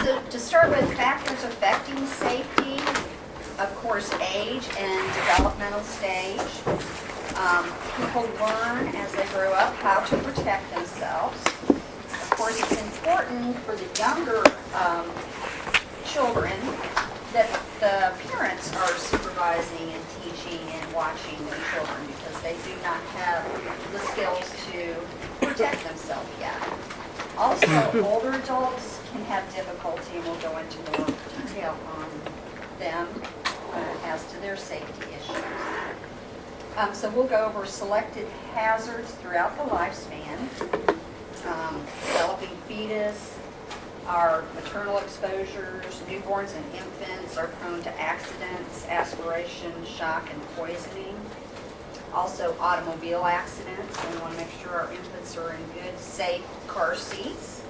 So to start with, factors affecting safety, of course, age and developmental stage. People learn as they grow up how to protect themselves. Of course, it's important for the younger children that the parents are supervising and teaching and watching their children because they do not have the skills to protect themselves yet. Also, older adults can have difficulty, and we'll go into more detail on them as to their safety issues. So we'll go over selected hazards throughout the lifespan, developing fetus, our maternal exposures, newborns and infants are prone to accidents, aspiration, shock, and poisoning. Also automobile accidents, and we want to make sure our infants are in good, safe car seats.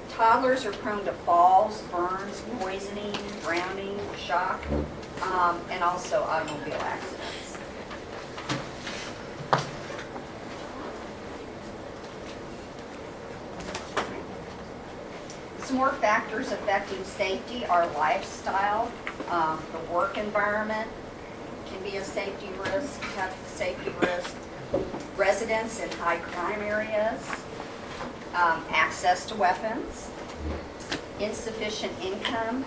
Toddlers are prone to falls, burns, poisoning, drowning, shock, and also automobile accidents. Some more factors affecting safety are lifestyle, the work environment can be a safety risk, residence in high crime areas, access to weapons, insufficient income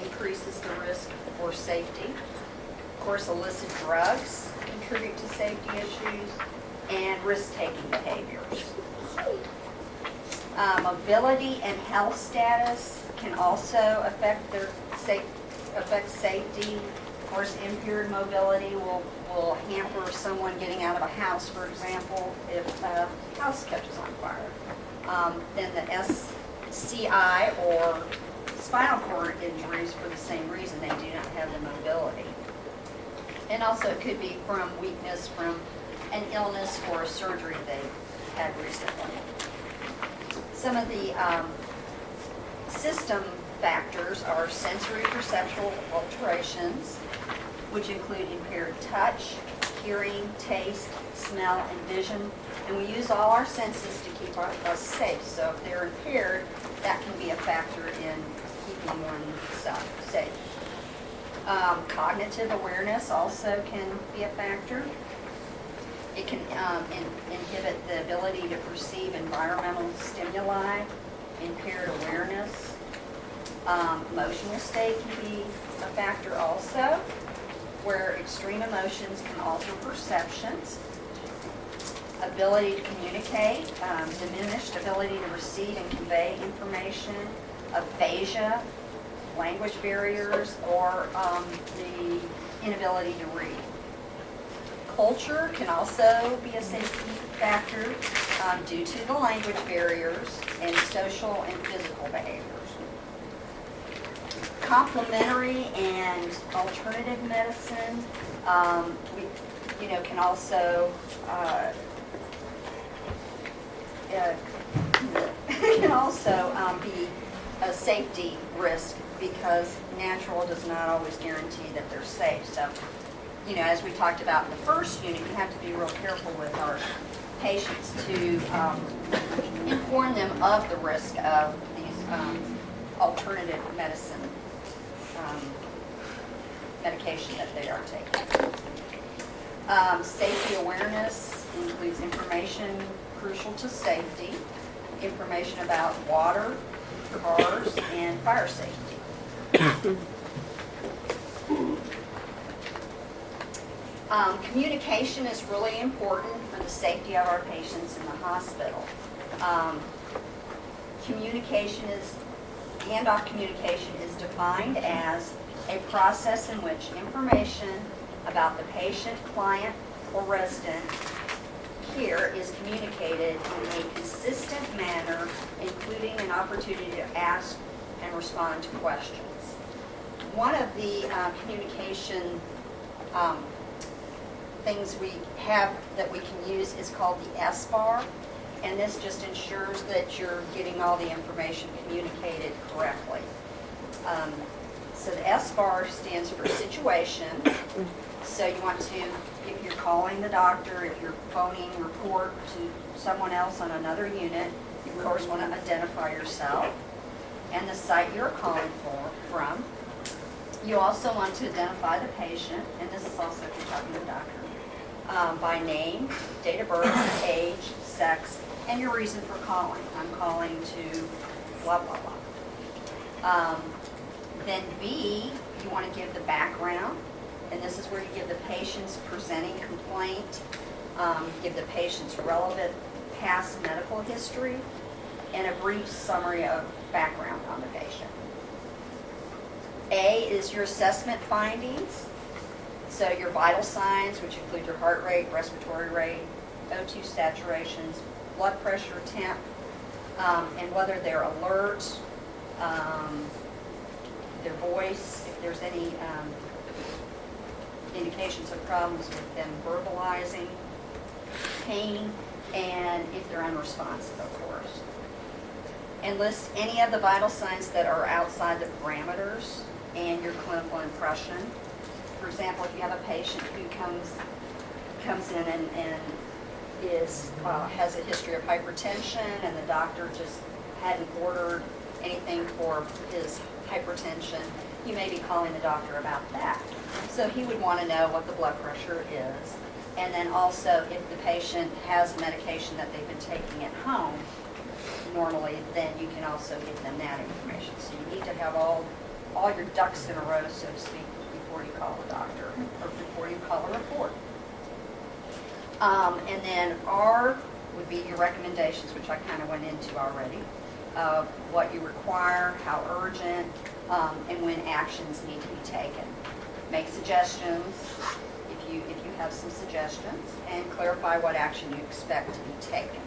increases the risk for safety. Of course, illicit drugs contribute to safety issues, and risk-taking behaviors. Mobility and health status can also affect safety. Of course, impaired mobility will hamper someone getting out of a house, for example, if a house catches on fire. Then the SCI or spinal cord injuries, for the same reason, they do not have the mobility. And also it could be from weakness from an illness or a surgery they've had recently. Some of the system factors are sensory perceptual alterations, which include impaired touch, hearing, taste, smell, and vision. And we use all our senses to keep us safe. So if they're impaired, that can be a factor in keeping one safe. Cognitive awareness also can be a factor. It can inhibit the ability to perceive environmental stimuli, impaired awareness. Emotional state can be a factor also, where extreme emotions can alter perceptions. Ability to communicate, diminished ability to receive and convey information, aphasia, language barriers, or the inability to read. Culture can also be a safety factor due to the language barriers and social and physical behaviors. Complementary and alternative medicine can also be a safety risk because natural does not always guarantee that they're safe. So, as we talked about in the first unit, you have to be real careful with our patients to inform them of the risk of these alternative medication that they are taking. Safety awareness includes information crucial to safety, information about water, cars, and fire safety. Communication is really important for the safety of our patients in the hospital. Handoff communication is defined as a process in which information about the patient, client, or resident care is communicated in a consistent manner, including an opportunity to ask and respond to questions. One of the communication things we have that we can use is called the S-bar, and this just ensures that you're getting all the information communicated correctly. So the S-bar stands for situation. So you want to, if you're calling the doctor, if you're phoning report to someone else on another unit, you of course want to identify yourself. and the site you're calling from. You also want to identify the patient, and this is also if you're talking to the doctor, by name, date of birth, age, sex, and your reason for calling. I'm calling to blah, blah, blah. Then B, you want to give the background, and this is where you give the patient's presenting complaint, give the patient's relevant past medical history, and a brief summary of background on the patient. A is your assessment findings, so your vital signs, which include your heart rate, respiratory rate, O2 saturations, blood pressure, temp, and whether they're alert, their voice, if there's any indications of problems with them verbalizing, pain, and if they're unresponsive, of course. And list any of the vital signs that are outside the parameters and your clinical impression. For example, if you have a patient who comes in and is has a history of hypertension, and the doctor just hadn't ordered anything for his hypertension, you may be calling the doctor about that. So he would want to know what the blood pressure is. And then also, if the patient has medication that they've been taking at home, normally, then you can also give them that information. So you need to have all your ducks in a row, so to speak, before you call the doctor or before you call a report. And then R would be your recommendations, which I kind of went into already, of what you require, how urgent, and when actions need to be taken. Make suggestions if you have some suggestions, and clarify what action you expect to be taken.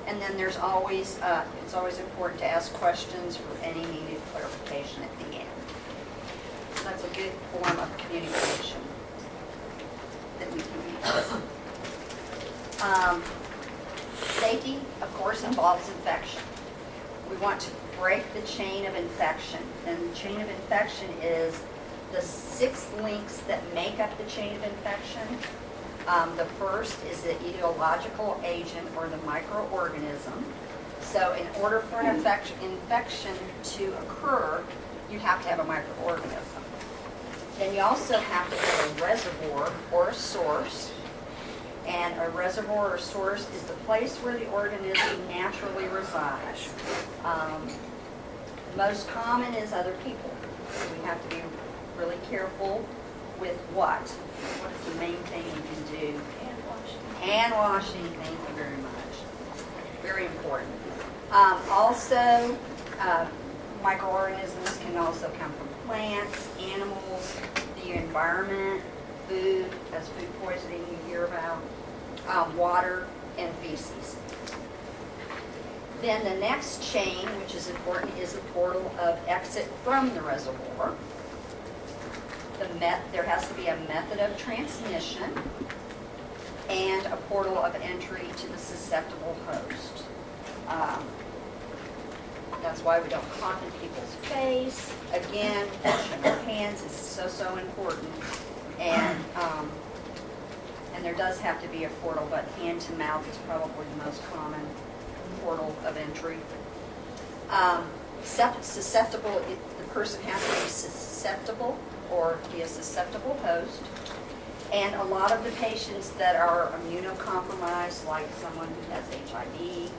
And then there's always, it's always important to ask questions for any needed clarification at the end. So that's a good form of communication that we can use. Safety, of course, involves infection. We want to break the chain of infection. And the chain of infection is the 6 links that make up the chain of infection. The first is the etiological agent, or the microorganism. So in order for an infection to occur, you have to have a microorganism. Then you also have to have a reservoir or a source. And a reservoir or source is the place where the organism naturally resides. Most common is other people. We have to be really careful with what? What is the main thing you can do? Hand washing. Hand washing, thank you very much. Very important. Also, microorganisms can also come from plants, animals, the environment, food, as food poisoning you hear about, water, and feces. Then the next chain, which is important, is the portal of exit from the reservoir. There has to be a method of transmission and a portal of entry to the susceptible host. That's why we don't cough in people's face. Again, washing our hands is so important. And there does have to be a portal, but hand to mouth is probably the most common portal of entry. Susceptible, the person has to be susceptible or be a susceptible host. And a lot of the patients that are immunocompromised, like someone who has HIV,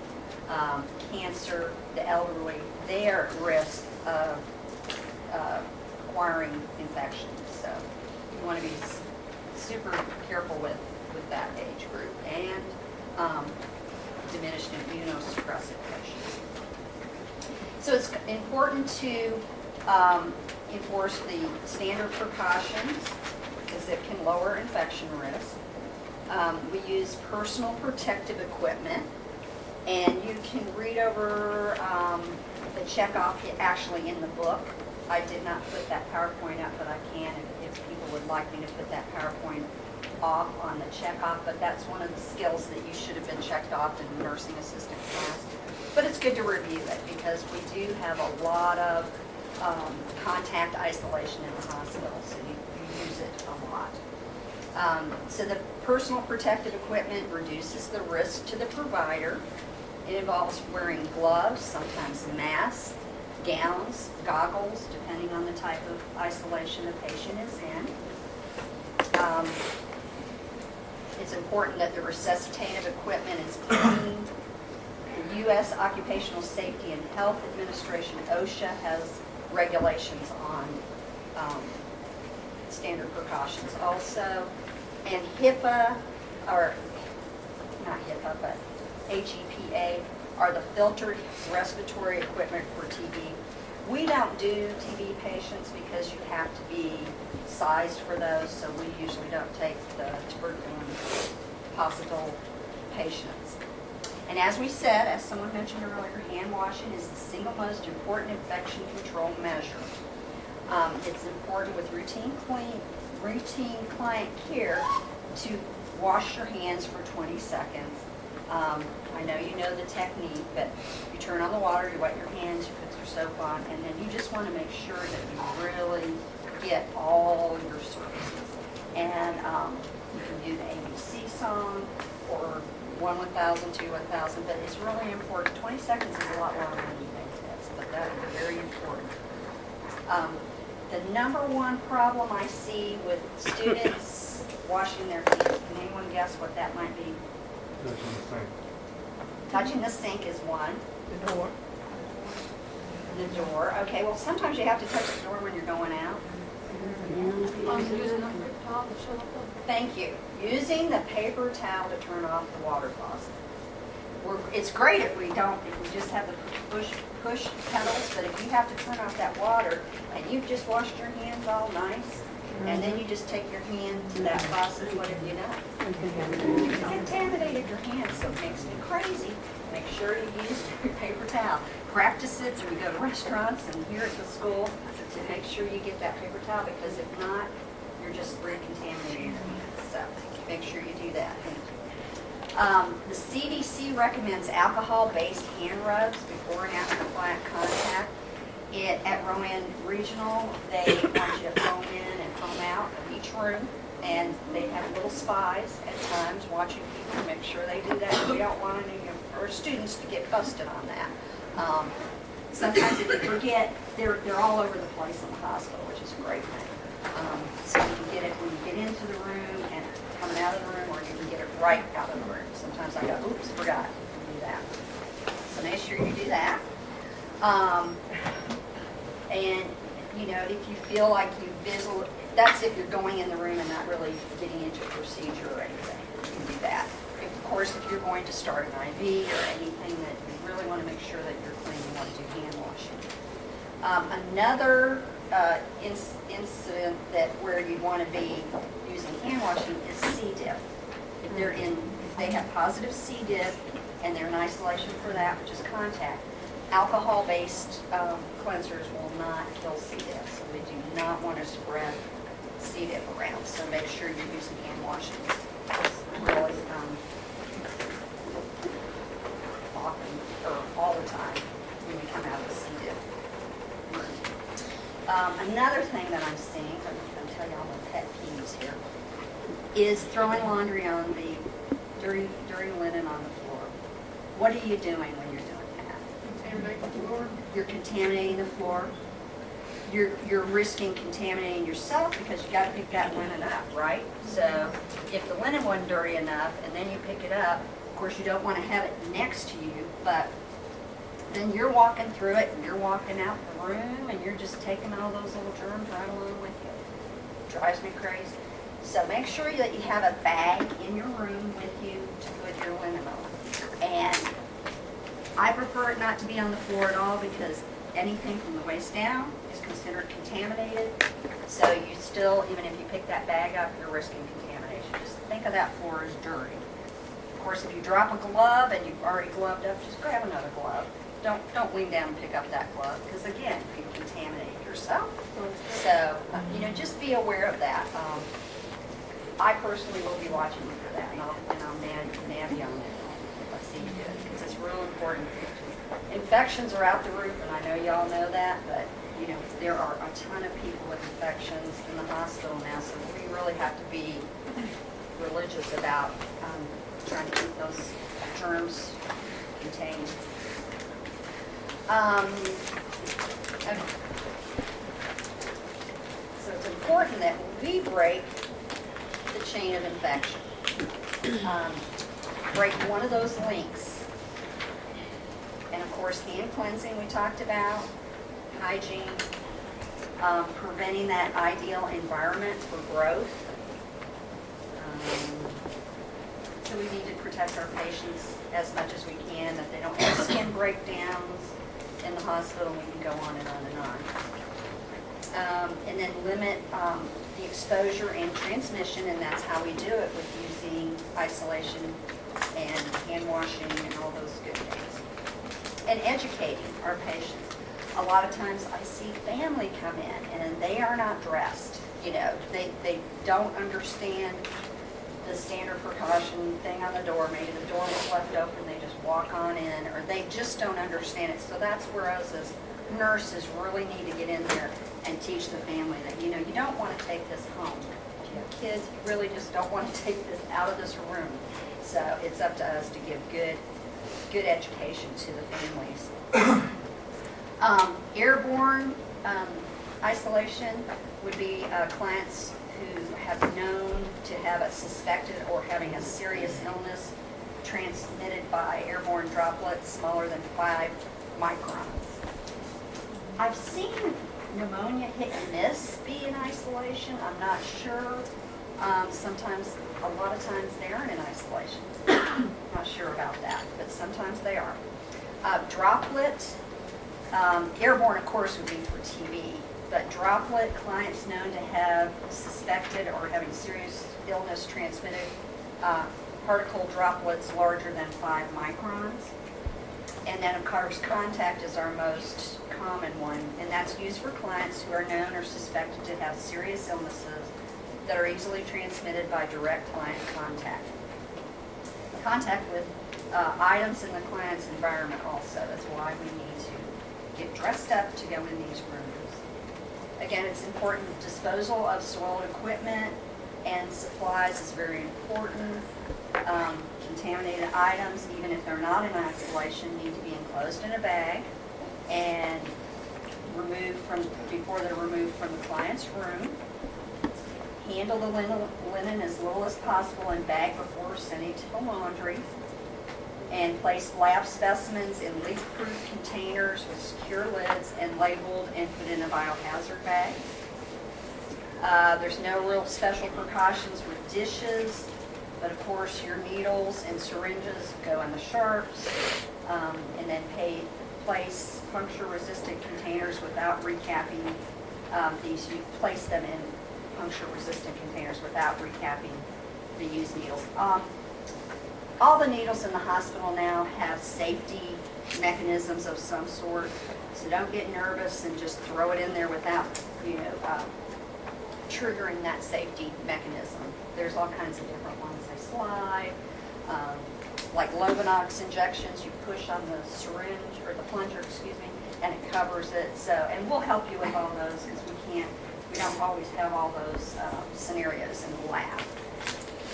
cancer, the elderly, they are at risk of acquiring infections. So you want to be super careful with that age group, and diminished immunosuppressive patients. So it's important to enforce the standard precautions, because it can lower infection risk. We use personal protective equipment, and you can read over the checkoff actually in the book. I did not put that PowerPoint up, but I can if people would like me to put that PowerPoint off on the checkoff. But that's one of the skills that you should have been checked off in the nursing assistant class. But it's good to review it, because we do have a lot of contact isolation in the hospital, so you use it a lot. So the personal protective equipment reduces the risk to the provider. It involves wearing gloves, sometimes masks, gowns, goggles, depending on the type of isolation the patient is in. It's important that the resuscitative equipment is clean. The U.S. Occupational Safety and Health Administration, OSHA, has regulations on standard precautions also. And HIPAA, or not HIPAA, but HEPA, are the filtered respiratory equipment for TB. We don't do TB patients because you have to be sized for those, so we usually don't take the tuberculin hospital patients. And as we said, as someone mentioned earlier, hand washing is the single most important infection control measure. It's important with routine client care to wash your hands for 20 seconds. I know you know the technique, but you turn on the water, you wet your hands, you put your soap on, and then you just want to make sure that you really get all your surfaces. And you can do the ABC song, or 1 1000, 2 1000, but it's really important. 20 seconds is a lot longer than you think it is, but that is very important. The number one problem I see with students washing their hands, can anyone guess what that might be? Touching the sink is one. The door. The door. Okay, well, sometimes you have to touch the door when you're going out. Thank you. Using the paper towel to turn off the water faucet. It's great if we just have the push pedals, but if you have to turn off that water and you've just washed your hands all nice, and then you just take your hand to that faucet, what have you done? You contaminated your hands, so it makes me crazy. Make sure you use your paper towel. Practice it when you go to restaurants and here at the school to make sure you get that paper towel, because if not, you're just recontaminating your hands. So make sure you do that. Thank you. The CDC recommends alcohol-based hand rubs before and after client contact. At Rowan Regional, they want you to foam in and foam out of each room, and they have little spies at times watching people to make sure they do that. We don't want any of our students to get busted on that. Sometimes if you forget, they're all over the place in the hospital, which is a great thing. So you can get it when you get into the room and coming out of the room, or you can get it right out of the room. Sometimes I go, oops, forgot to do that. So make sure you do that. And, you know, if you feel like you fizzle, that's if you're going in the room and not really getting into a procedure or anything. You can do that. Of course, if you're going to start an IV or anything that you really want to make sure that you're clean, you want to do hand washing. Another incident where you want to be using hand washing is C. diff. If they have positive C. diff and they're in isolation for that, which is contact, alcohol-based cleansers will not kill C. diff, so we do not want to spread C. diff around. So make sure you're using hand washing really often, or all the time when you come out of the C. diff. Another thing that I'm seeing, I'm going to tell you all my pet peeves here, is throwing laundry on the dirty linen on the floor. What are you doing when you're doing that? Contaminate the floor. You're contaminating the floor. You're risking contaminating yourself because you got to pick that linen up, right? So if the linen wasn't dirty enough and then you pick it up, of course you don't want to have it next to you, but then you're walking through it and you're walking out the room and you're just taking all those little germs right along with you. It drives me crazy. So make sure that you have a bag in your room with you to put your linen on. And I prefer it not to be on the floor at all because anything from the waist down is considered contaminated. So you still, even if you pick that bag up, you're risking contamination. Just think of that floor as dirty. Of course, if you drop a glove and you've already gloved up, just grab another glove. Don't lean down and pick up that glove because, again, you can contaminate yourself. So, just be aware of that. I personally will be watching you for that, and I'll nab you on that if I see you do it, because it's real important. Infections are out the roof, and I know y'all know that, but there are a ton of people with infections in the hospital now, so we really have to be religious about trying to keep those germs contained. Okay. So it's important that we break the chain of infection. Break one of those links. And of course, hand cleansing we talked about, hygiene, preventing that ideal environment for growth. So we need to protect our patients as much as we can, that they don't have skin breakdowns in the hospital. We can go on and on and on. And then limit the exposure and transmission, and that's how we do it with using isolation and hand washing and all those good things. And educating our patients. A lot of times I see family come in and they are not dressed. You know, they don't understand the standard precaution thing on the door. Maybe the door was left open, they just walk on in, or they just don't understand it. So that's where us as nurses really need to get in there and teach the family that, you know, you don't want to take this home. If you have kids, you really just don't want to take this out of this room. So it's up to us to give good education to the families. Airborne isolation would be clients who have known to have a suspected or having a serious illness transmitted by airborne droplets smaller than 5 microns. I've seen pneumonia hit and miss be in isolation. I'm not sure. Sometimes, a lot of times they aren't in isolation. Not sure about that, but sometimes they are. Droplet, airborne of course would be for TB, but droplet clients known to have suspected or having serious illness transmitted particle droplets larger than 5 microns. And then of course contact is our most common one, and that's used for clients who are known or suspected to have serious illnesses that are easily transmitted by direct client contact. Contact with items in the client's environment also. That's why we need to get dressed up to go in these rooms. Again, it's important. Disposal of soiled equipment and supplies is very important. Contaminated items, even if they're not in isolation, need to be enclosed in a bag and removed before they're removed from the client's room. Handle the linen as little as possible and bag before sending to the laundry. And place lab specimens in leak-proof containers with secure lids and labeled and put in a biohazard bag. There's no real special precautions with dishes, but of course your needles and syringes go in the sharps. And then place puncture-resistant containers without recapping these. You place them in puncture-resistant containers without recapping the used needles. All the needles in the hospital now have safety mechanisms of some sort, so don't get nervous and just throw it in there without, triggering that safety mechanism. There's all kinds of different ones. They slide, like Lovenox injections. You push on the syringe or the plunger, and it covers it. So, and we'll help you with all those because we don't always have all those scenarios in the lab.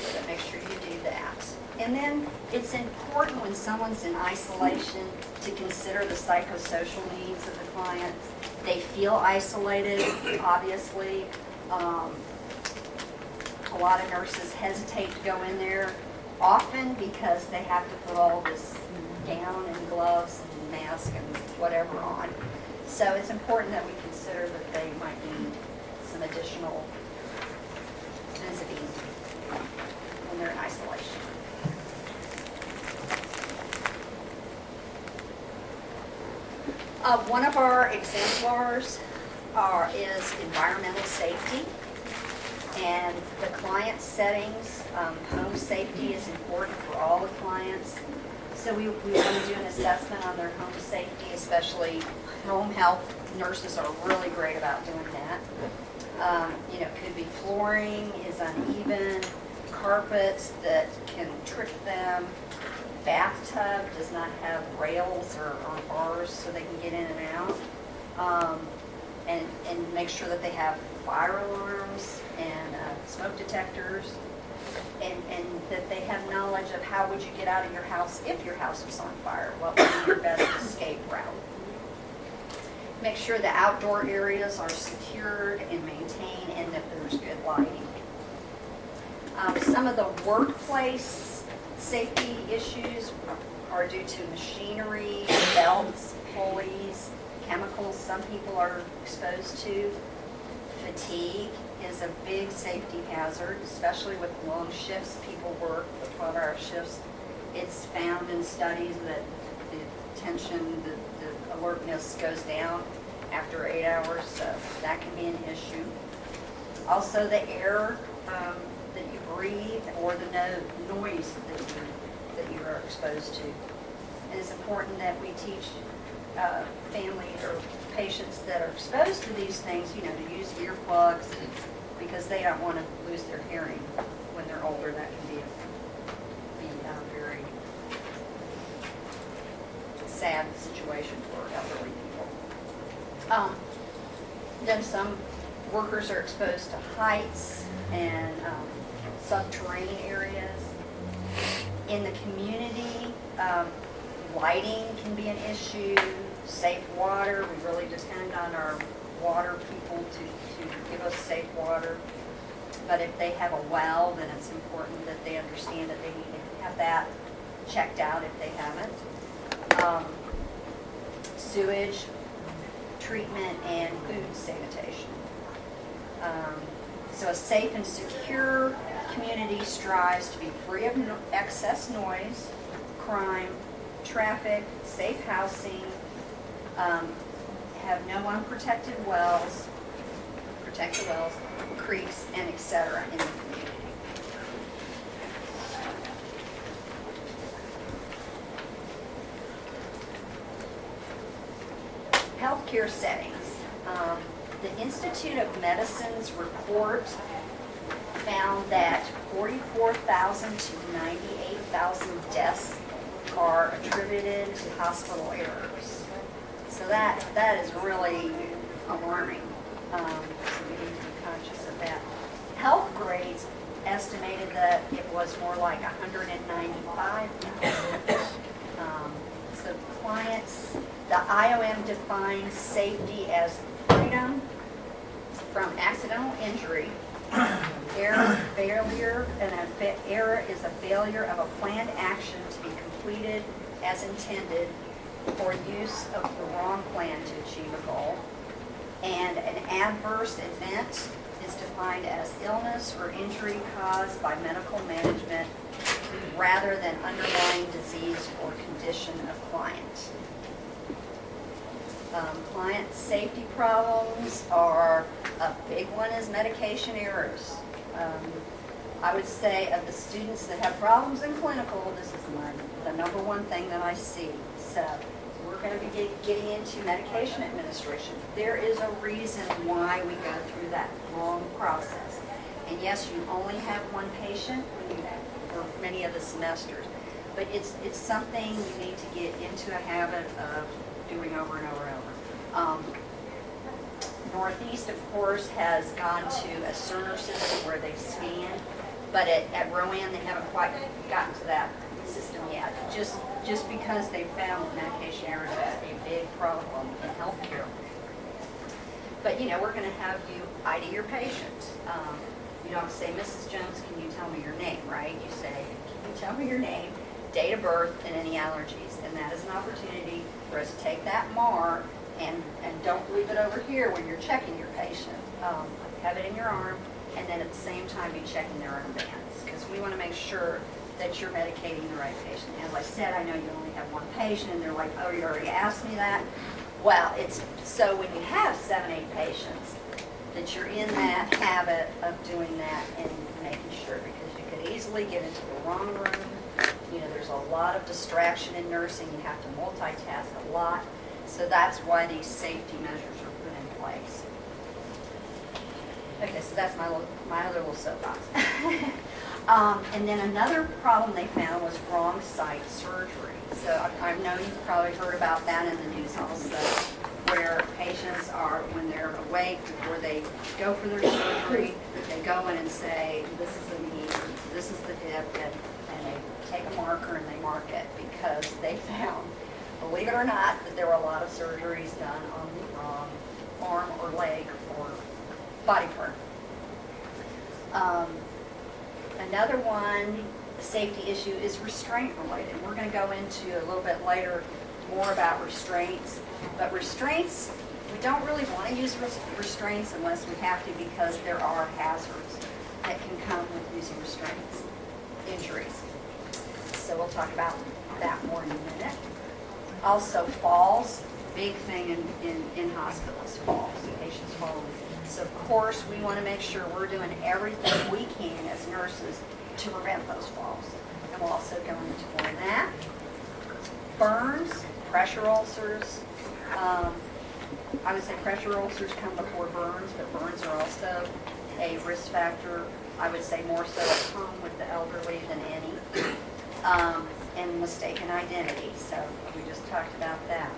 So make sure you do that. And then it's important when someone's in isolation to consider the psychosocial needs of the client. They feel isolated, obviously. A lot of nurses hesitate to go in there, often because they have to put all this gown and gloves and mask and whatever on. So it's important that we consider that they might need some additional visiting when they're in isolation. One of our exemplars is environmental safety, and the client settings. Home safety is important for all the clients. So we want to do an assessment on their home safety, especially home health. Nurses are really great about doing that. Could be flooring is uneven, carpets that can trip them, bathtub does not have rails or bars so they can get in and out, and make sure that they have fire alarms and smoke detectors, and that they have knowledge of how would you get out of your house if your house was on fire, what would be your best escape route. Make sure the outdoor areas are secured and maintained and that there's good lighting. Some of the workplace safety issues are due to machinery, belts, pulleys, chemicals some people are exposed to. Fatigue is a big safety hazard, especially with long shifts. People work the 12-hour shifts. It's found in studies that the tension, the alertness goes down after 8 hours, so that can be an issue. Also, the air that you breathe or the noise that you are exposed to. And it's important that we teach families or patients that are exposed to these things, to use earplugs because they don't want to lose their hearing when they're older. That can be a very sad situation for elderly people. Then some workers are exposed to heights and subterranean areas. In the community, lighting can be an issue, safe water. We really depend on our water people to give us safe water. But if they have a well, then it's important that they understand that they need to have that checked out if they haven't. Sewage treatment and food sanitation. So a safe and secure community strives to be free of excess noise, crime, traffic, safe housing, have no unprotected wells, creeks, and etc. in the community. Healthcare settings. The Institute of Medicine's report found that 44,000 to 98,000 deaths are attributed to hospital errors. So that is really alarming. So we need to be conscious of that. Health grades estimated that it was more like 195,000. So clients, the IOM defines safety as freedom from accidental injury. Error failure, and error is a failure of a planned action to be completed as intended or use of the wrong plan to achieve a goal. And an adverse event is defined as illness or injury caused by medical management rather than underlying disease or condition of client. Client safety problems are, a big one is medication errors. I would say of the students that have problems in clinical, this is the number one thing that I see. So we're going to be getting into medication administration. There is a reason why we go through that long process. And yes, you only have one patient for many of the semesters, but it's something you need to get into a habit of doing over and over and over. Northeast, of course, has gone to a Cerner system where they scan, but at Rowan they haven't quite gotten to that system yet, just because they found medication errors as a big problem in healthcare. But we're going to have you ID your patient. You don't say, Mrs. Jones, can you tell me your name, right? You say, can you tell me your name, date of birth, and any allergies? And that is an opportunity for us to take that MAR and don't leave it over here when you're checking your patient. Have it in your arm, and then at the same time be checking their own bands, because we want to make sure that you're medicating the right patient. As I said, I know you only have one patient, and they're like, oh, you already asked me that. Well, it's so when you have 7, 8 patients, that you're in that habit of doing that and making sure, because you could easily get into the wrong room. There's a lot of distraction in nursing. You have to multitask a lot. So that's why these safety measures are put in place. Okay, so that's my other little soapbox. And then another problem they found was wrong site surgery. So I know you've probably heard about that in the news also, where patients are, when they're awake, before they go for their surgery, they go in and say, this is the knee, this is the hip, and they take a marker and they mark it, because they found believe it or not, that there were a lot of surgeries done on the wrong arm or leg or body part. Another one, the safety issue, is restraint related. We're going to go into a little bit later more about restraints. But restraints, we don't really want to use restraints unless we have to, because there are hazards that can come with using restraints, injuries. So we'll talk about that more in a minute. Also falls, big thing in hospitals, falls, patients falling. So of course we want to make sure we're doing everything we can as nurses to prevent those falls. And we'll also go into more of that. Burns, pressure ulcers. I would say pressure ulcers come before burns, but burns are also a risk factor. I would say more so at home with the elderly than any. And mistaken identity. So we just talked about that.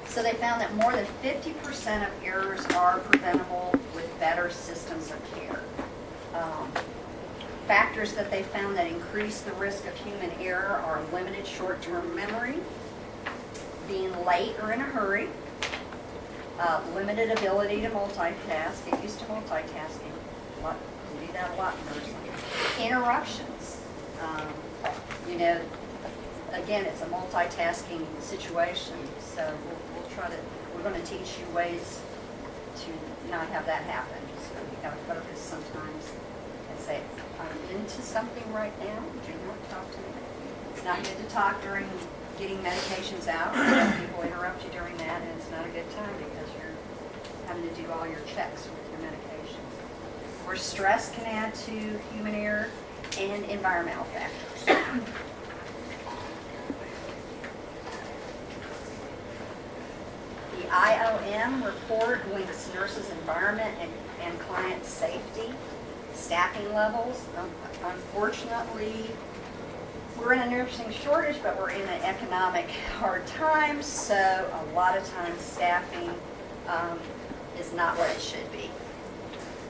So they found that more than 50% of errors are preventable with better systems of care. Factors that they found that increase the risk of human error are limited short-term memory, being late or in a hurry, limited ability to multitask, get used to multitasking, we do that a lot in nursing, interruptions. Again, it's a multitasking situation, so we're going to teach you ways to not have that happen. So you got to focus sometimes and say, I'm into something right now, do not talk to me. It's not good to talk during getting medications out. People interrupt you during that, and it's not a good time because you're having to do all your checks with your medications. Where stress can add to human error, and environmental factors. The IOM report links nurses' environment and client safety, staffing levels. Unfortunately, we're in a nursing shortage, but we're in an economic hard time, so a lot of times staffing is not what it should be.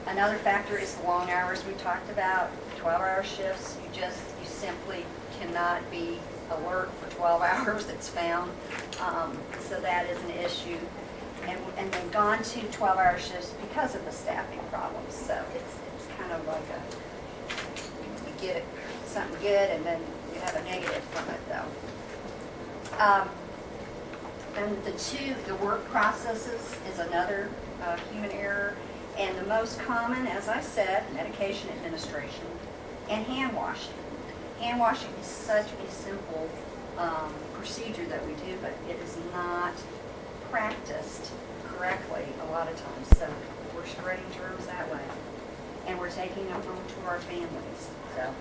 Another factor is the long hours we talked about, 12-hour shifts. You simply cannot be alert for 12 hours, it's found. So that is an issue. And they've gone to 12-hour shifts because of the staffing problems. So it's kind of like you get something good and then you have a negative from it, though. And the work processes is another human error. And the most common, as I said, medication administration and hand washing. Hand washing is such a simple procedure that we do, but it is not practiced correctly a lot of times. So we're spreading germs that way. And we're taking them home to our families. So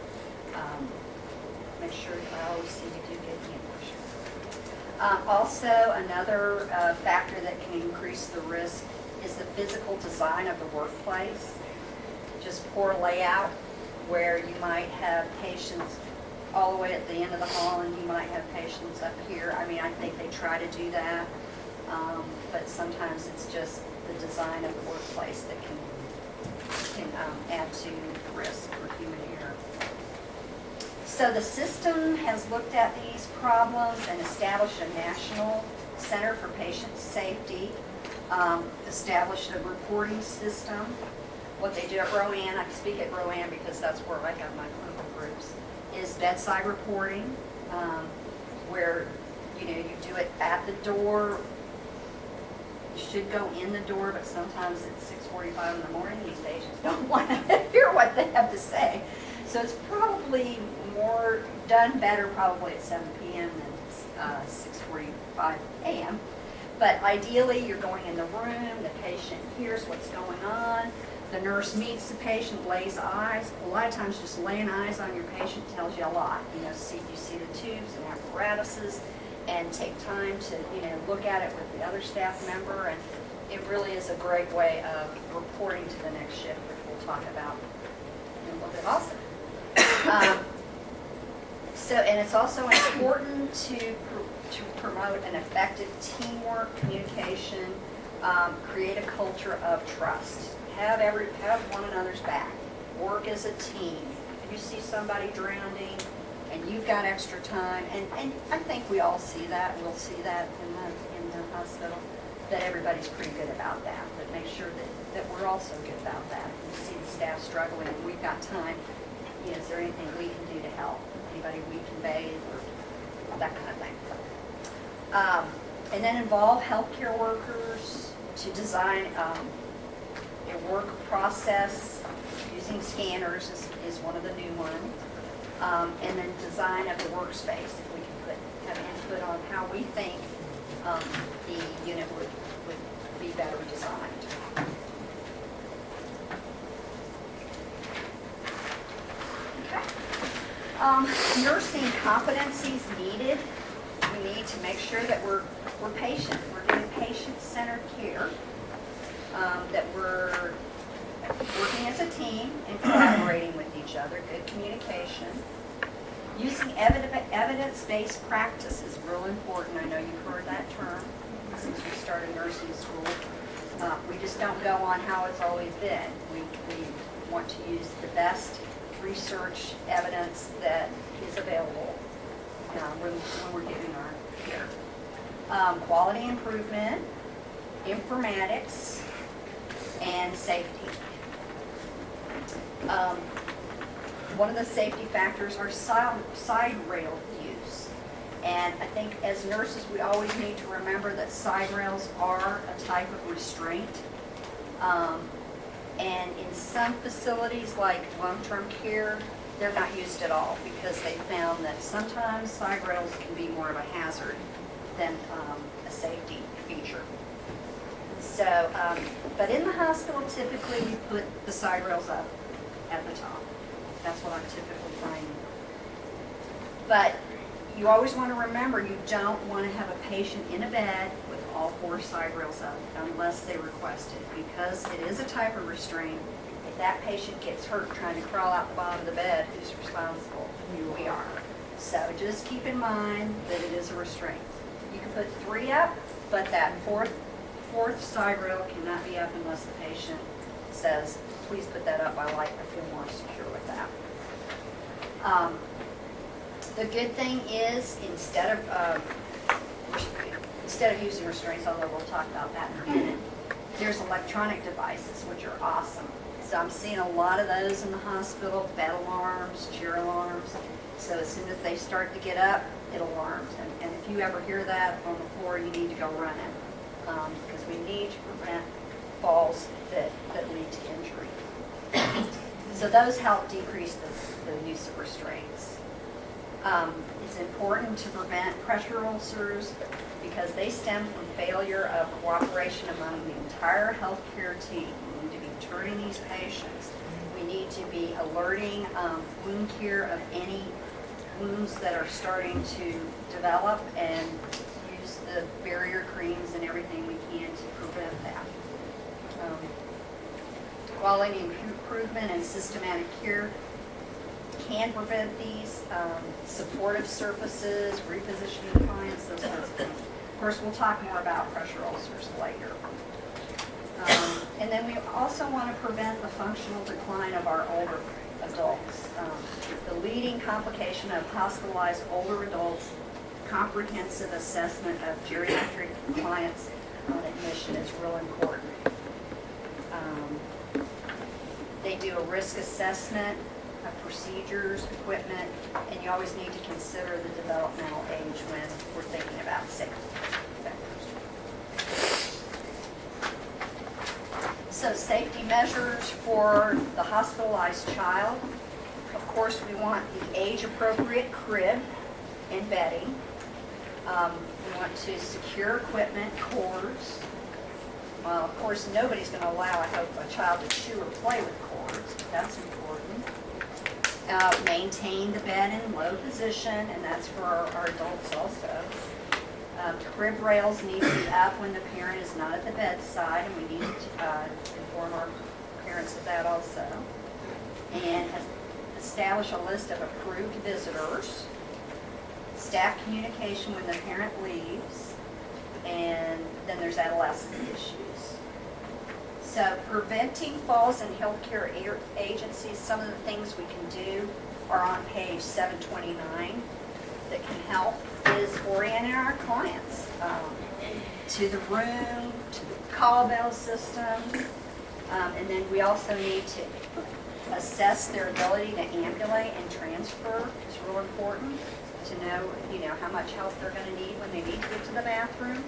make sure I always see you do get hand washing. Also, another factor that can increase the risk is the physical design of the workplace. Just poor layout, where you might have patients all the way at the end of the hall and you might have patients up here. I mean, I think they try to do that, but sometimes it's just the design of the workplace that can add to the risk for human error. So the system has looked at these problems and established a national center for patient safety, established a reporting system. What they do at Rowan, I speak at Rowan because that's where I have my clinical groups, is bedside reporting, where you do it at the door. You should go in the door, but sometimes at 6:45 in the morning, these patients don't want to hear what they have to say. So it's probably done better probably at 7 p.m. than 6:45 a.m. But ideally, you're going in the room, the patient hears what's going on, the nurse meets the patient, lays eyes. A lot of times just laying eyes on your patient tells you a lot. You see the tubes and apparatuses, and take time to look at it with the other staff member, and it really is a great way of reporting to the next shift, which we'll talk about in a little bit also. And it's also important to promote an effective teamwork, communication, create a culture of trust. Have one another's back. Work as a team. If you see somebody drowning, and you've got extra time, and I think we all see that, we'll see that in the hospital, that everybody's pretty good about that, but make sure that we're also good about that. We see the staff struggling, and we've got time, is there anything we can do to help? Anybody we can bathe, or that kind of thing. And then involve healthcare workers to design a work process using scanners is one of the new ones. And then design of the workspace, if we can have input on how we think the unit would be better designed. Okay. Nursing competencies needed. We need to make sure that we're patient. We're doing patient-centered care. That we're working as a team and collaborating with each other. Good communication. Using evidence-based practice is real important. I know you've heard that term since we started nursing school. We just don't go on how it's always been. We want to use the best research evidence that is available when we're giving our care. Quality improvement, informatics, and safety. One of the safety factors are side rail use. And I think as nurses, we always need to remember that side rails are a type of restraint. And in some facilities, like long-term care, they're not used at all because they found that sometimes side rails can be more of a hazard than a safety feature. So, but in the hospital, typically we put the side rails up at the top. That's what I'm typically finding. But you always want to remember, you don't want to have a patient in a bed with all 4 side rails up unless they request it, because it is a type of restraint. If that patient gets hurt trying to crawl out the bottom of the bed, who's responsible? We are. So just keep in mind that it is a restraint. You can put 3 up, but that fourth side rail cannot be up unless the patient says, please put that up, I feel more secure with that. The good thing is, instead of using restraints, although we'll talk about that in a minute, there's electronic devices, which are awesome. So I'm seeing a lot of those in the hospital, bed alarms, chair alarms. So as soon as they start to get up, it alarms. And if you ever hear that on the floor, you need to go running. Because we need to prevent falls that lead to injury. So those help decrease the use of restraints. It's important to prevent pressure ulcers because they stem from failure of cooperation among the entire healthcare team. We need to be turning these patients. We need to be alerting wound care of any wounds that are starting to develop and use the barrier creams and everything we can to prevent that. Quality improvement and systematic care can prevent these. Supportive surfaces, repositioning clients, those kinds of things. Of course, we'll talk more about pressure ulcers later. And then we also want to prevent the functional decline of our older adults. The leading complication of hospitalized older adults, comprehensive assessment of geriatric clients on admission is real important. They do a risk assessment of procedures, equipment, and you always need to consider the developmental age when we're thinking about safety factors. So safety measures for the hospitalized child. Of course, we want the age-appropriate crib and bedding. We want to secure equipment, cords. Well, of course, nobody's going to allow, I hope, a child to chew or play with cords, but that's important. Maintain the bed in low position, and that's for our adults also. Crib rails need to be up when the parent is not at the bedside, and we need to inform our parents of that also. And establish a list of approved visitors. Staff communication when the parent leaves, and then there's adolescent issues. So preventing falls in healthcare agencies, some of the things we can do are on page 729 that can help is orienting our clients to the room, to the call bell system, and then we also need to assess their ability to ambulate and transfer. It's real important to know, how much help they're going to need when they need to get to the bathroom.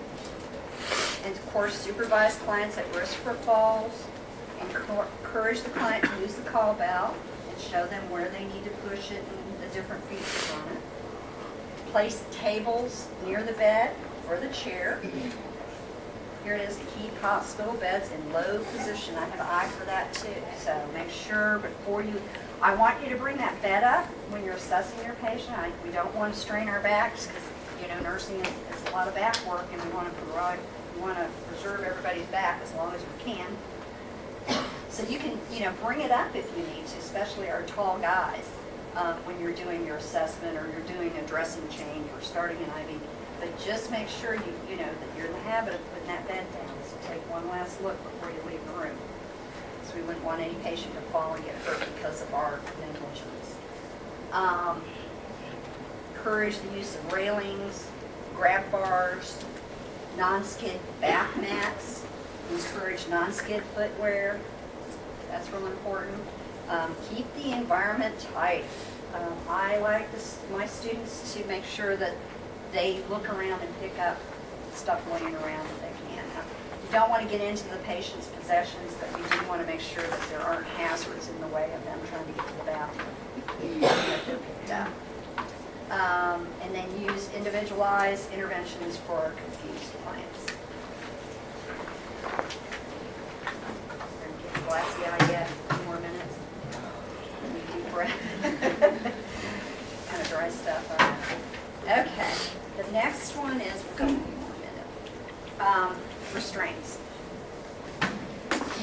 And of course, supervise clients at risk for falls, encourage the client to use the call bell and show them where they need to push it and the different features on it. Place tables near the bed or the chair. Here it is, to keep hospital beds in low position. I have an eye for that too. So make sure I want you to bring that bed up when you're assessing your patient. We don't want to strain our backs because, nursing is a lot of back work, and we want to preserve everybody's back as long as we can. So you can, bring it up if you need to, especially our tall guys, when you're doing your assessment or you're doing a dressing change or starting an IV. But just make sure you know that you're in the habit of putting that bed down. So take one last look before you leave the room. So we wouldn't want any patient to fall and get hurt because of our negligence. Encourage the use of railings, grab bars, non-skid back mats. Encourage non-skid footwear. That's real important. Keep the environment tight. I like my students to make sure that they look around and pick up stuff laying around that they can. You don't want to get into the patient's possessions, but you do want to make sure that there aren't hazards in the way of them trying to get to the bathroom that they're picked up. And then use individualized interventions for confused clients. I'm getting glassy-eyed yet. 2 more minutes. Deep breath. Kind of dry stuff. Okay. The next one is, we'll go 1 more minute. Restraints.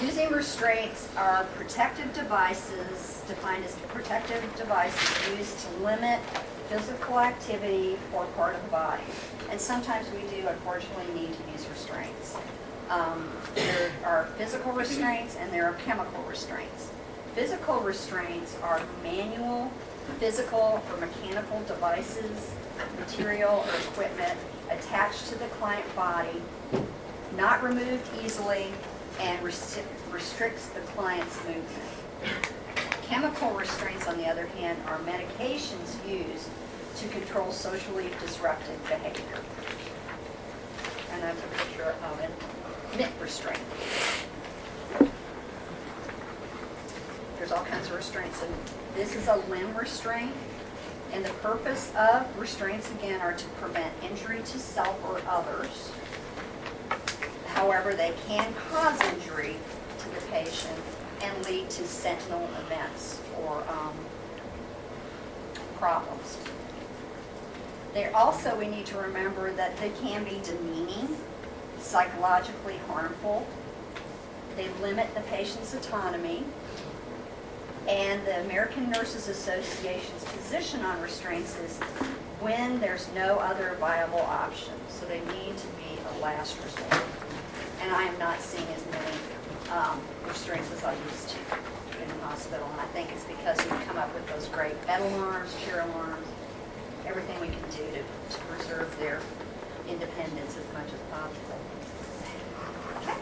Using restraints are protective devices, defined as protective devices used to limit physical activity or part of the body. And sometimes we do, unfortunately, need to use restraints. There are physical restraints and there are chemical restraints. Physical restraints are manual, physical, or mechanical devices, material, or equipment attached to the client body, not removed easily, and restricts the client's movement. Chemical restraints, on the other hand, are medications used to control socially disruptive behavior. And that's a picture of a mitt restraint. There's all kinds of restraints. And this is a limb restraint. And the purpose of restraints, again, are to prevent injury to self or others. However, they can cause injury to the patient and lead to sentinel events or problems. We need to remember that they can be demeaning, psychologically harmful. They limit the patient's autonomy. And the American Nurses Association's position on restraints is when there's no other viable option. So they need to be a last resort. And I am not seeing as many restraints as I used to in the hospital. And I think it's because we've come up with those great bed alarms, chair alarms, everything we can do to preserve their independence as much as possible. Okay.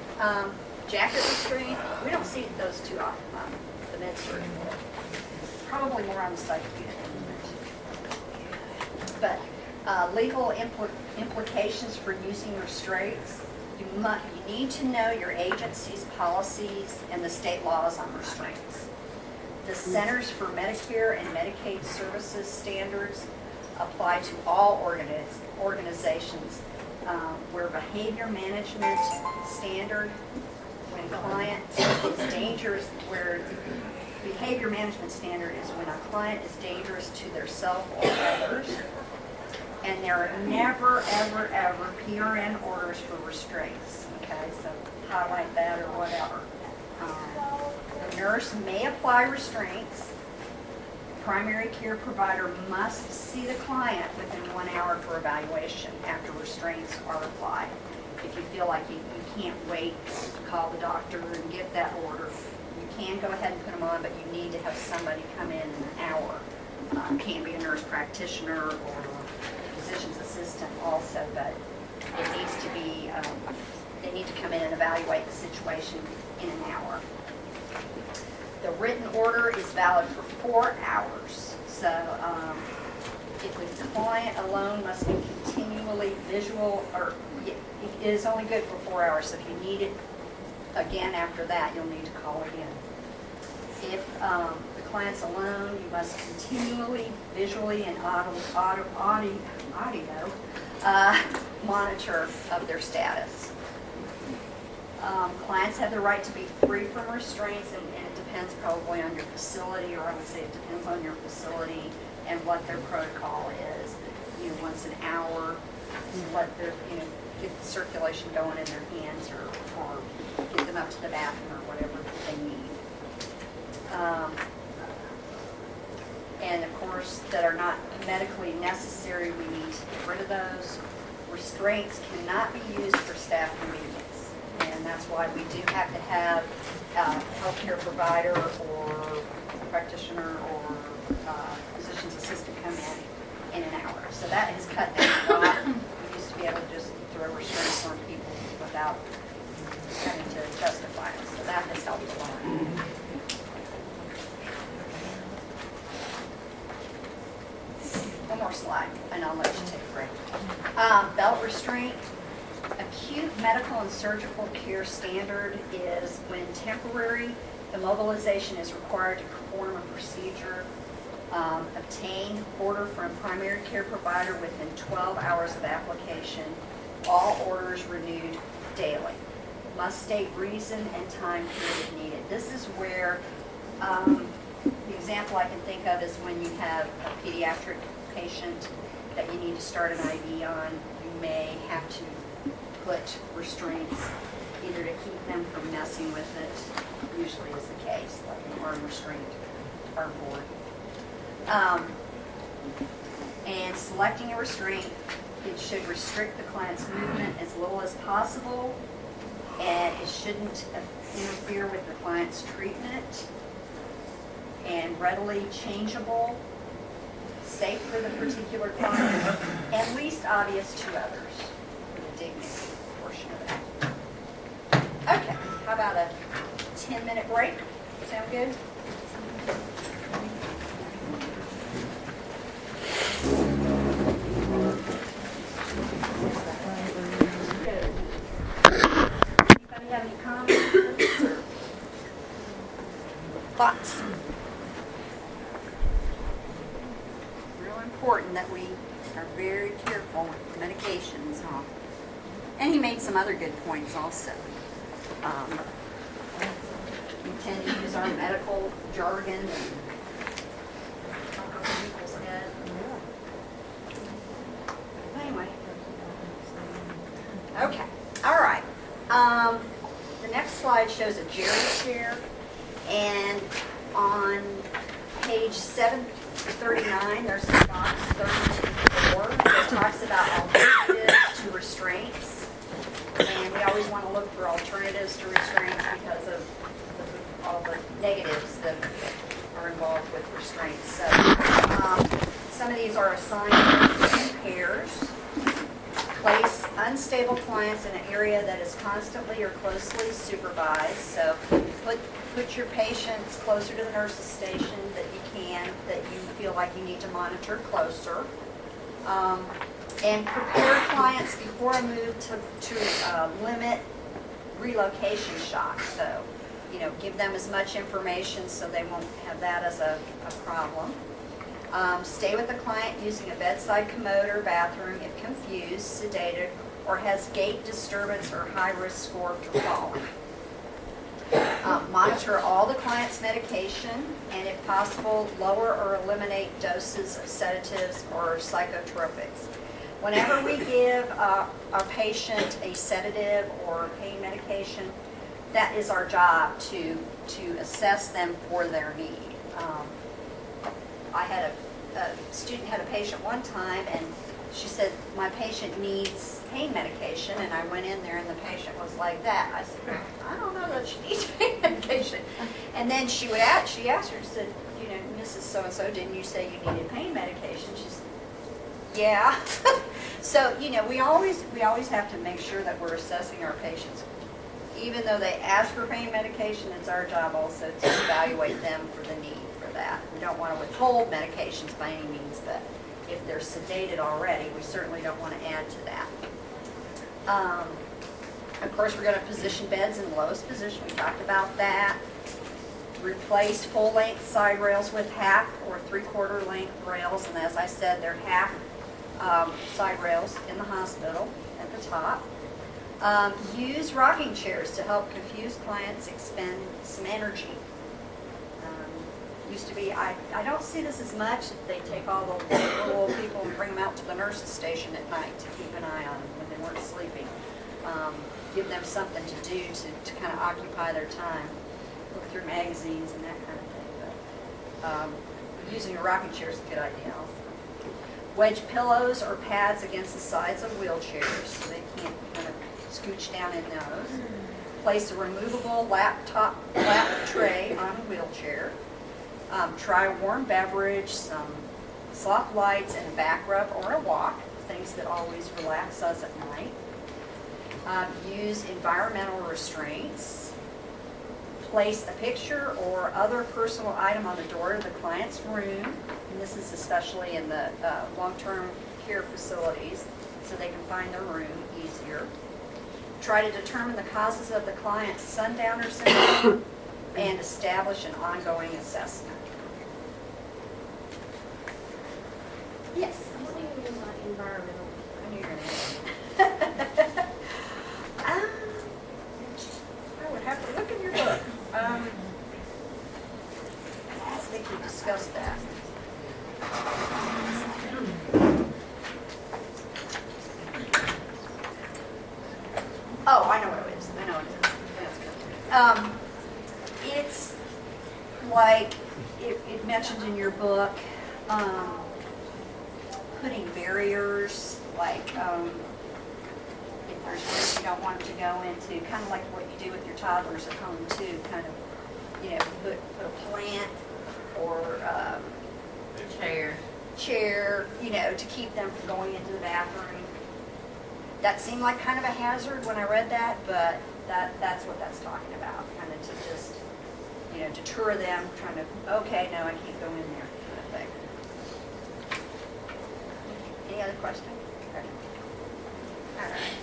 Jacket restraint, we don't see those too often on the med surg. Probably more on the psych unit. But legal implications for using restraints. You need to know your agency's policies and the state laws on restraints. The Centers for Medicare and Medicaid Services standards apply to all organizations where behavior management standard, when client is dangerous, where behavior management standard is when a client is dangerous to their self or others. And there are never, ever, ever PRN orders for restraints. Okay, so highlight that or whatever. The nurse may apply restraints. Primary care provider must see the client within 1 hour for evaluation after restraints are applied. If you feel like you can't wait to call the doctor and get that order, you can go ahead and put them on, but you need to have somebody come in an hour Can be a nurse practitioner or physician's assistant also, but it needs to be, they need to come in and evaluate the situation in an hour. The written order is valid for 4 hours. So if the client alone must be continually visual, or it is only good for 4 hours. So if you need it again after that, you'll need to call again. If the client's alone, you must continually visually and audio monitor of their status. Clients have the right to be free from restraints, and it depends probably on your facility, or I would say it depends on your facility and what their protocol is. Once an hour, let their, get the circulation going in their hands, or get them up to the bathroom or whatever they need. And of course, that are not medically necessary, we need to get rid of those. Restraints cannot be used for staff convenience, and that's why we do have to have a healthcare provider or practitioner or physician's assistant come in an hour. So that has cut down a lot. We used to be able to just throw restraints on people without having to justify it. So that has helped a lot. One more slide, and I'll let you take a break. Belt restraint. Acute medical and surgical care standard is when temporary immobilization is required to perform a procedure. Obtain order from primary care provider within 12 hours of application. All orders renewed daily. Must state reason and time period needed. This is where the example I can think of is when you have a pediatric patient that you need to start an IV on. You may have to put restraints either to keep them from messing with it, usually is the case, like an arm restraint, arm board. And selecting a restraint, it should restrict the client's movement as little as possible, and it shouldn't interfere with the client's treatment, and readily changeable, safe for the particular client, and least obvious to others, for the dignity portion of that. Okay, how about a 10-minute break? Sound good? Anybody have any comments or thoughts? Real important that we are very careful with medications. And he made some other good points also. We tend to use our medical jargon and talk over people's head. Anyway. Okay. All right. The next slide shows a Jerry chair, and on page 739, there's a box 32-4 that talks about alternatives to restraints, and we always want to look for alternatives to restraints because of all the negatives that are involved with restraints. So some of these are assigned in pairs. Place unstable clients in an area that is constantly or closely supervised. So put your patients closer to the nurse's station that you can, that you feel like you need to monitor closer. And prepare clients before a move to limit relocation shock. So, give them as much information so they won't have that as a problem. Stay with the client using a bedside commode or bathroom if confused, sedated, or has gait disturbance or high-risk score for falling. Monitor all the client's medication, and if possible, lower or eliminate doses of sedatives or psychotropics. Whenever we give a patient a sedative or pain medication, that is our job to assess them for their need. I had a student had a patient one time, and she said, my patient needs pain medication, and I went in there and the patient was like that. I said, I don't know that she needs pain medication. And then she asked her, she said, Mrs. So-and-so, didn't you say you needed pain medication? She's, yeah. So, you know, we always have to make sure that we're assessing our patients. Even though they ask for pain medication, it's our job also to evaluate them for the need for that. We don't want to withhold medications by any means, but if they're sedated already, we certainly don't want to add to that. Of course, we're going to position beds in the lowest position. We talked about that. Replace full-length side rails with half or three-quarter length rails, and as I said, they're half side rails in the hospital at the top. Use rocking chairs to help confused clients expend some energy. Used to be, I don't see this as much. They take all the little old people and bring them out to the nurse's station at night to keep an eye on them when they weren't sleeping. Give them something to do to kind of occupy their time. Look through magazines and that kind of thing. But using a rocking chair is a good idea. Wedge pillows or pads against the sides of wheelchairs so they can't kind of scooch down in those. Place a removable lap tray on a wheelchair. Try a warm beverage, some soft lights, and a back rub or a walk, things that always relax us at night. Use environmental restraints. Place a picture or other personal item on the door to the client's room, and this is especially in the long-term care facilities, so they can find their room easier. Try to determine the causes of the client's sundowner syndrome and establish an ongoing assessment. Yes? What do you mean by environmental? I knew you were going to ask. I would have to look in your book. I think we discussed that. Oh, I know what it is. I know what it is. That's good. It's like it mentioned in your book, putting barriers, like if there's rooms you don't want them to go into, kind of like what you do with your toddlers at home too, kind of, you know, put a plant or chair, you know, to keep them from going into the bathroom. That seemed like kind of a hazard when I read that, but that's what that's talking about, kind of to just, you know, deter them, trying to, okay, no, I can't go in there, kind of thing. Any other questions? Okay. All right.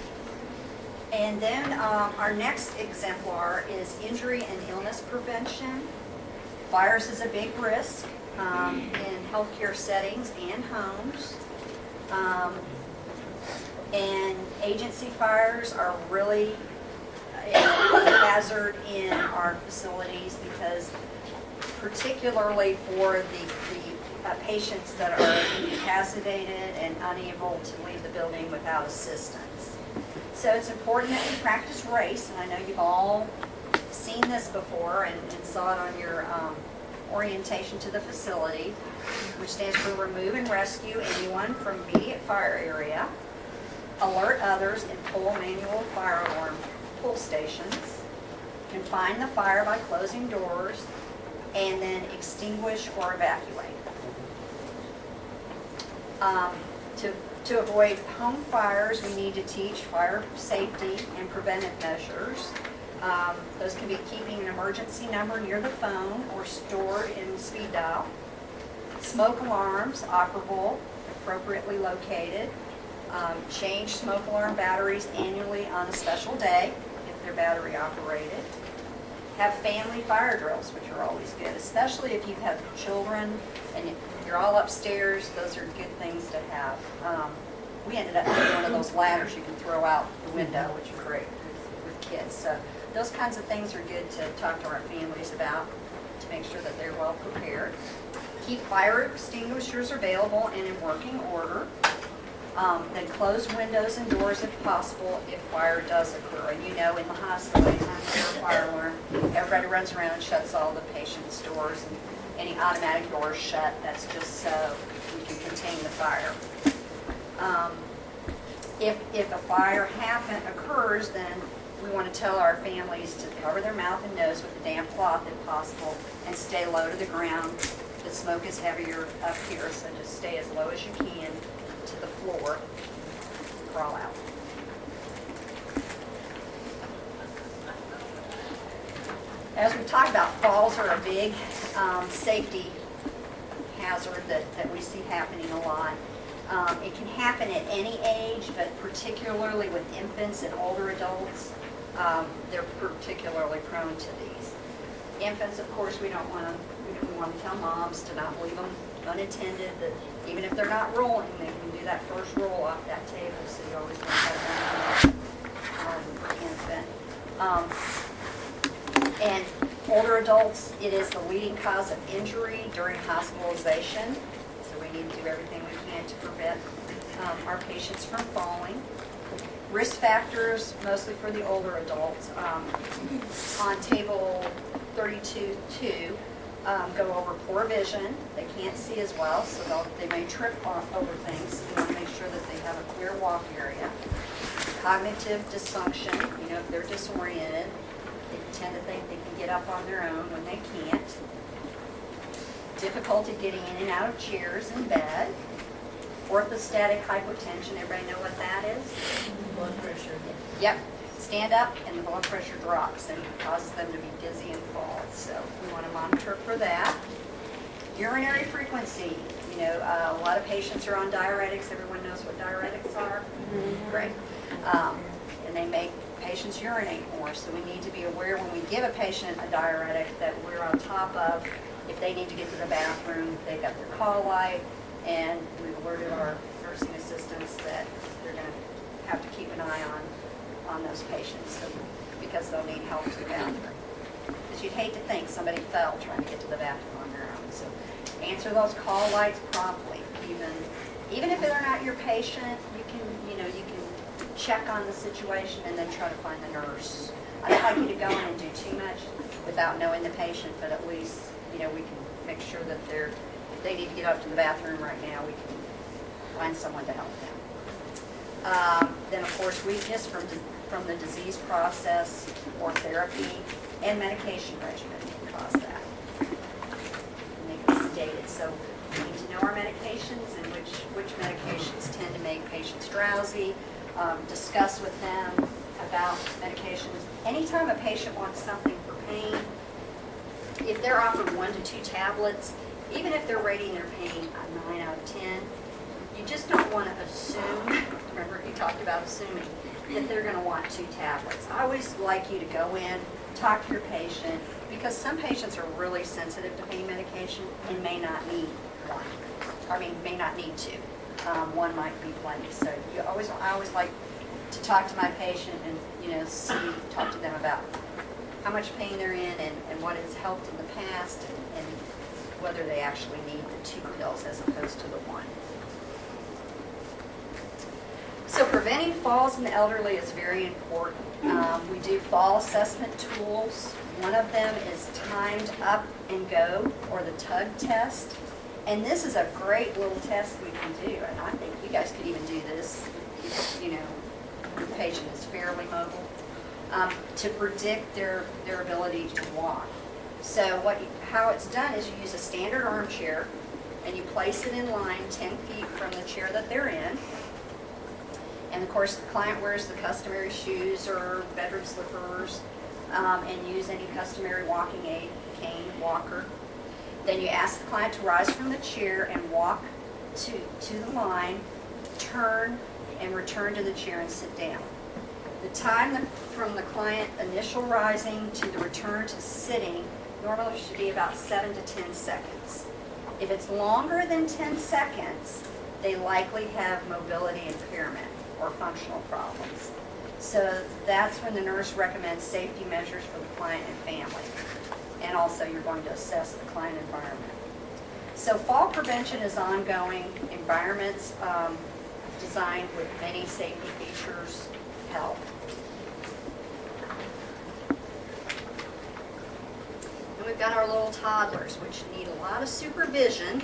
And then our next exemplar is injury and illness prevention. Fires is a big risk in healthcare settings and homes. And agency fires are really a hazard in our facilities because particularly for the patients that are incapacitated and unable to leave the building without assistance. So it's important that we practice RACE, and I know you've all seen this before and saw it on your orientation to the facility, which stands for Remove and Rescue Anyone from Immediate Fire Area, Alert Others, and Pull Manual Fire Alarm Pull Stations, Confine the fire by closing doors, and then extinguish or evacuate. To avoid home fires, we need to teach fire safety and preventive measures. Those can be keeping an emergency number near the phone or stored in speed dial. Smoke alarms operable, appropriately located. Change smoke alarm batteries annually on a special day if they're battery operated. Have family fire drills, which are always good, especially if you have children and you're all upstairs. Those are good things to have. We ended up getting one of those ladders you can throw out the window, which are great with kids. So those kinds of things are good to talk to our families about to make sure that they're well prepared. Keep fire extinguishers available and in working order. Then close windows and doors if possible if fire does occur. And you know, in the hospital, anytime there's a fire alarm, everybody runs around and shuts all the patient's doors, and any automatic doors shut. That's just so we can contain the fire. If a fire occurs, then we want to tell our families to cover their mouth and nose with a damp cloth if possible and stay low to the ground. The smoke is heavier up here, so just stay as low as you can to the floor. Crawl out. As we talked about, falls are a big safety hazard that we see happening a lot. It can happen at any age, but particularly with infants and older adults, they're particularly prone to these. Infants, of course, we want to tell moms to not leave them unattended, that even if they're not rolling, they can do that first roll off that table, so you always want to have one infant. And older adults, it is the leading cause of injury during hospitalization, so we need to do everything we can to prevent our patients from falling. Risk factors, mostly for the older adults, on table 32.2, go over poor vision. They can't see as well, so they may trip over things. We want to make sure that they have a clear walk area. Cognitive dysfunction, if they're disoriented, they tend to think they can get up on their own when they can't. Difficulty getting in and out of chairs in bed. Orthostatic hypotension, everybody know what that is? Blood pressure. Yep. Stand up and the blood pressure drops and causes them to be dizzy and fall. So we want to monitor for that. Urinary frequency. A lot of patients are on diuretics. Everyone knows what diuretics are? Mm-hmm. Great. And they make patients urinate more. So we need to be aware when we give a patient a diuretic that we're on top of if they need to get to the bathroom, they've got their call light, and we've alerted our nursing assistants that they're going to have to keep an eye on those patients because they'll need help to the bathroom. Because you'd hate to think somebody fell trying to get to the bathroom on their own. So answer those call lights promptly. Even if they're not your patient, you can check on the situation and then try to find the nurse. I don't like you to go in and do too much without knowing the patient, but at least we can make sure that if they need to get up to the bathroom right now, we can find someone to help them. Then, of course, weakness from the disease process or therapy and medication regimen can cause that. And they can be sedated. So we need to know our medications and which medications tend to make patients drowsy. Discuss with them about medications. Anytime a patient wants something for pain, if they're offered 1 to 2 tablets, even if they're rating their pain a 9 out of 10, you just don't want to assume, remember he talked about assuming, that they're going to want 2 tablets. I always like you to go in, talk to your patient, because some patients are really sensitive to pain medication and may not need one. May not need 2. One might be plenty. So I always like to talk to my patient and talk to them about how much pain they're in and what has helped in the past and whether they actually need the 2 pills as opposed to the 1. So preventing falls in the elderly is very important. We do fall assessment tools. One of them is timed up and go, or the tug test. And this is a great little test we can do, and I think you guys could even do this if, your patient is fairly mobile, to predict their ability to walk. So how it's done is you use a standard armchair, and you place it in line 10 feet from the chair that they're in. And of course, the client wears the customary shoes or bedroom slippers, and use any customary walking aid, cane, walker. Then you ask the client to rise from the chair and walk to the line, turn, and return to the chair and sit down. The time from the client initial rising to the return to sitting normally should be about 7 to 10 seconds. If it's longer than 10 seconds, they likely have mobility impairment or functional problems. So that's when the nurse recommends safety measures for the client and family. And also you're going to assess the client environment. So fall prevention is ongoing. Environments designed with many safety features help. And we've got our little toddlers, which need a lot of supervision.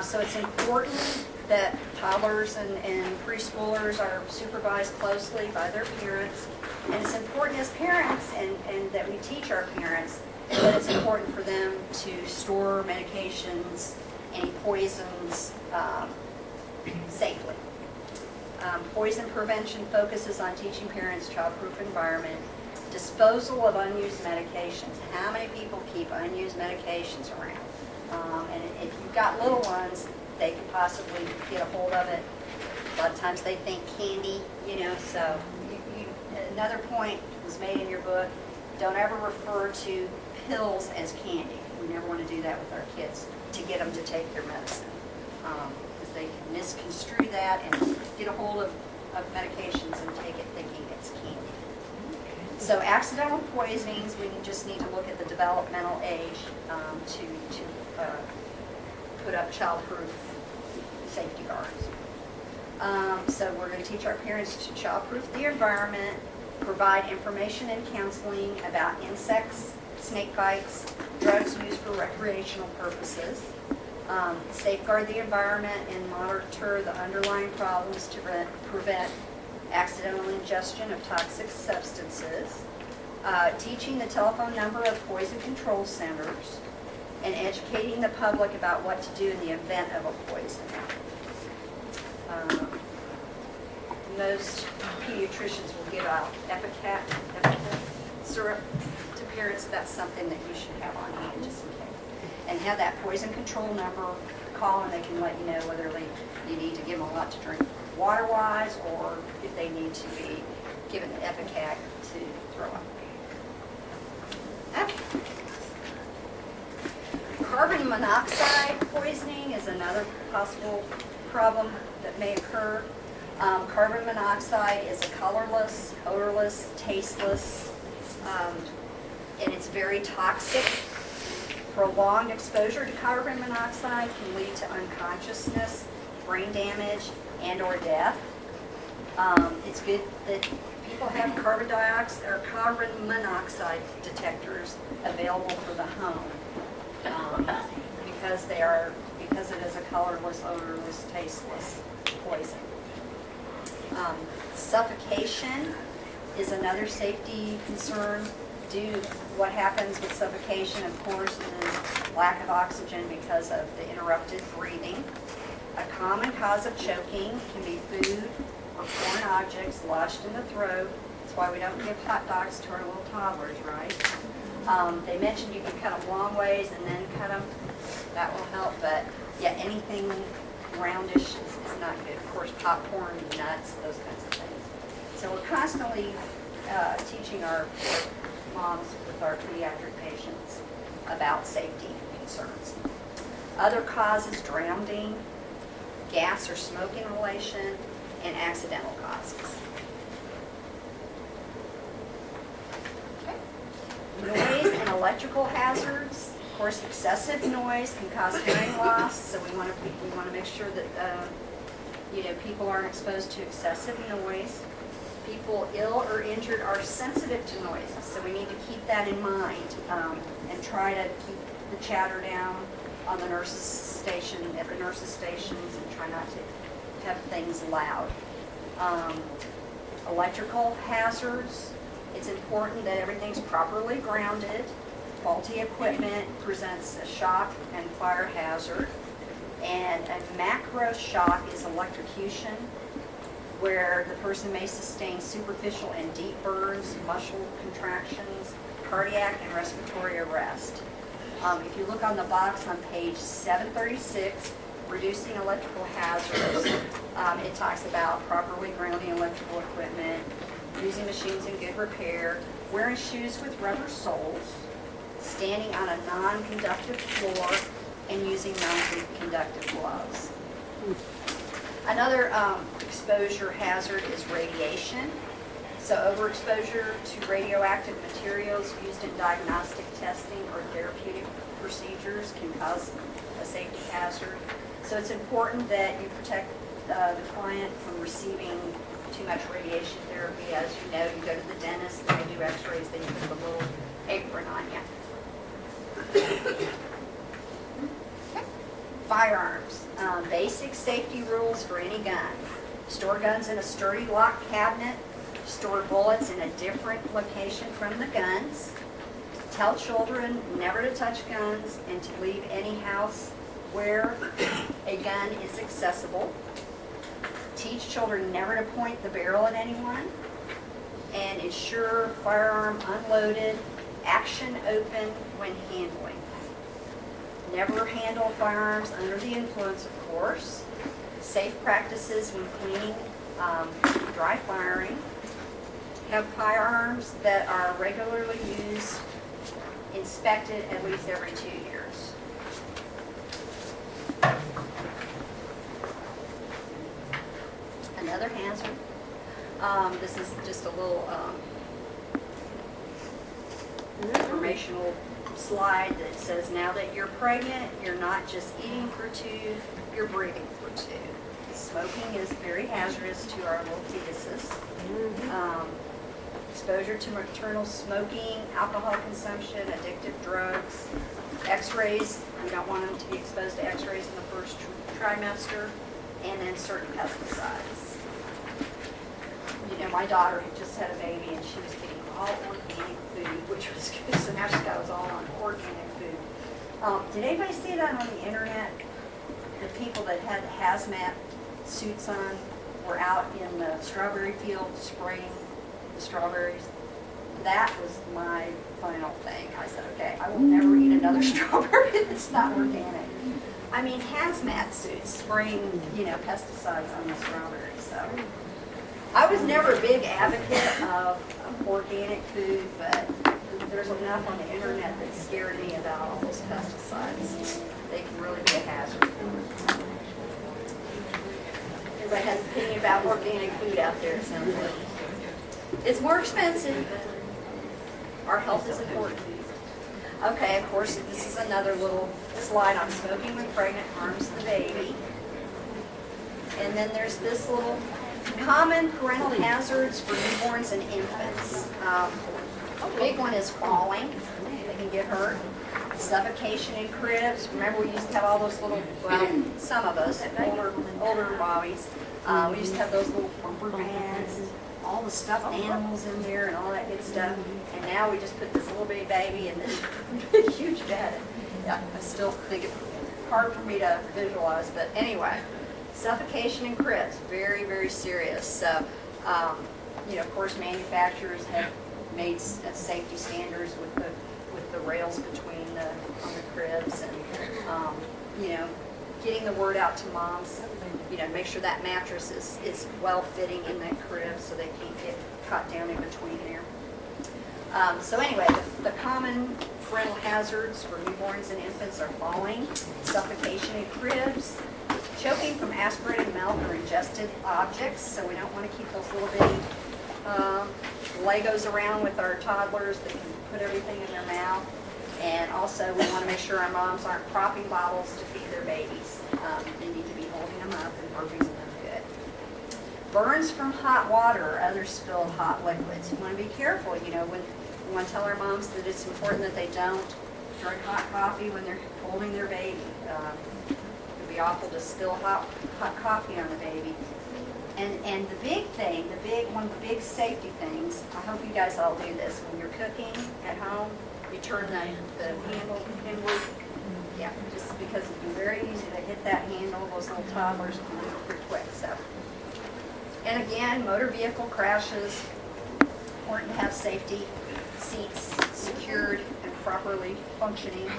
So it's important that toddlers and preschoolers are supervised closely by their parents. And it's important as parents and that we teach our parents that it's important for them to store medications, any poisons, safely. Poison prevention focuses on teaching parents childproof environment, disposal of unused medications. How many people keep unused medications around? And if you've got little ones, they could possibly get a hold of it. A lot of times they think candy, so another point was made in your book, don't ever refer to pills as candy. We never want to do that with our kids to get them to take their medicine. Because they can misconstrue that and get a hold of medications and take it thinking it's candy. So accidental poisonings, we just need to look at the developmental age to put up childproof safety guards. So we're going to teach our parents to childproof the environment, provide information and counseling about insects, snake bites, drugs used for recreational purposes, safeguard the environment and monitor the underlying problems to prevent accidental ingestion of toxic substances, teaching the telephone number of poison control centers, and educating the public about what to do in the event of a poison. Most pediatricians will give out Epicat syrup to parents. That's something that you should have on hand just in case. And have that poison control number, call and they can let you know whether you need to give them a lot to drink water-wise or if they need to be given Epicat to throw up. Okay. Carbon monoxide poisoning is another possible problem that may occur. Carbon monoxide is a colorless, odorless, tasteless, and it's very toxic. Prolonged exposure to carbon monoxide can lead to unconsciousness, brain damage, and or death. It's good that people have carbon dioxide or carbon monoxide detectors available for the home because it is a colorless, odorless, tasteless poison. Suffocation is another safety concern. What happens with suffocation, of course, is lack of oxygen because of the interrupted breathing. A common cause of choking can be food or foreign objects lodged in the throat. That's why we don't give hot dogs to our little toddlers, right? They mentioned you can cut them long ways and then cut them. That will help, but yeah, anything roundish is not good. Of course, popcorn, nuts, those kinds of things. So we're constantly teaching our moms with our pediatric patients about safety concerns. Other causes, drowning, gas or smoke inhalation, and accidental causes. Okay. Noise and electrical hazards. Of course, excessive noise can cause hearing loss, so we want to make sure that people aren't exposed to excessive noise. People ill or injured are sensitive to noises, so we need to keep that in mind and try to keep the chatter down on the nurses' station, at the nurses' stations, and try not to have things loud. Electrical hazards. It's important that everything's properly grounded. Faulty equipment presents a shock and fire hazard. And a macro shock is electrocution, where the person may sustain superficial and deep burns, muscle contractions, cardiac and respiratory arrest. If you look on the box on page 736, reducing electrical hazards, it talks about properly grounding electrical equipment, using machines in good repair, wearing shoes with rubber soles, standing on a non-conductive floor, and using non-conductive gloves. Another exposure hazard is radiation. So overexposure to radioactive materials used in diagnostic testing or therapeutic procedures can cause a safety hazard. So it's important that you protect the client from receiving too much radiation therapy. As you know, you go to the dentist, and they do x-rays, then you put the little apron on you. Firearms. Basic safety rules for any gun. Store guns in a sturdy locked cabinet. Store bullets in a different location from the guns. Tell children never to touch guns and to leave any house where a gun is accessible. Teach children never to point the barrel at anyone. And ensure firearm unloaded, action open when handling. Never handle firearms under the influence, of course. Safe practices when cleaning, dry firing. Have firearms that are regularly used inspected at least every 2 years. Another hazard. This is just a little informational slide that says now that you're pregnant, you're not just eating for two, you're breathing for two. Smoking is very hazardous to our little fetuses. Exposure to maternal smoking, alcohol consumption, addictive drugs, x-rays. We don't want them to be exposed to x-rays in the first trimester, and then certain pesticides. You know, my daughter had just had a baby and she was getting all organic food, which was good, so now she's got us all on organic food. Did anybody see that on the internet? The people that had hazmat suits on were out in the strawberry field spraying the strawberries. That was my final thing. I said, okay, I will never eat another strawberry that's not organic. I mean, hazmat suits spraying, you know, pesticides on the strawberries. So I was never a big advocate of organic food, but there's enough on the internet that scared me about all those pesticides. They can really be a hazard. Everybody has an opinion about organic food out there, it sounds like. It's more expensive, but our health is important. Okay, of course, this is another little slide on smoking when pregnant harms the baby. And then there's this little common parental hazards for newborns and infants. A big one is falling. They can get hurt. Suffocation in cribs. Remember, we used to have all those little, well, some of us, older mommies, we used to have those little bumper pads and all the stuffed animals in there and all that good stuff. And now we just put this little bitty baby in this big, huge bed. Yeah, I still think it's hard for me to visualize, but anyway. Suffocation in cribs, very, very serious. So, you know, of course, manufacturers have made safety standards with the rails between on the cribs, and you know, getting the word out to moms. You know, make sure that mattress is well fitting in that crib so they can't get caught down in between there. So anyway, the common parental hazards for newborns and infants are falling, suffocation in cribs, choking from aspirated milk or ingested objects, so we don't want to keep those little bitty Legos around with our toddlers that can put everything in their mouth. And also we want to make sure our moms aren't propping bottles to feed their babies. They need to be holding them up and burping them good. Burns from hot water or other spilled hot liquids. You want to be careful, you know, when we want to tell our moms that it's important that they don't drink hot coffee when they're holding their baby. It'd be awful to spill hot coffee on the baby. And the big thing, one of the big safety things, I hope you guys all do this, when you're cooking at home, you turn the handle inward. Yeah, just because it'd be very easy to hit that handle. Those little toddlers can do it pretty quick. So, and again, motor vehicle crashes. Important to have safety seats secured and properly functioning.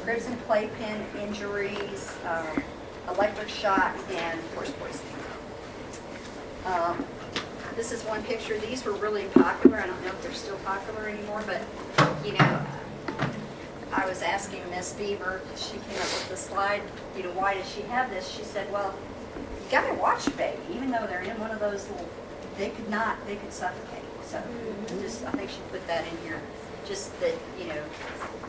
Cribs and playpen injuries, electric shock, and of course poisoning. This is one picture. These were really popular. I don't know if they're still popular anymore, but you know, I was asking Miss Beaver, she came up with the slide, you know, why does she have this? She said, well, you got to watch a baby, even though they're in one of those little, they could suffocate. So I think she put that in here. Just that, you know,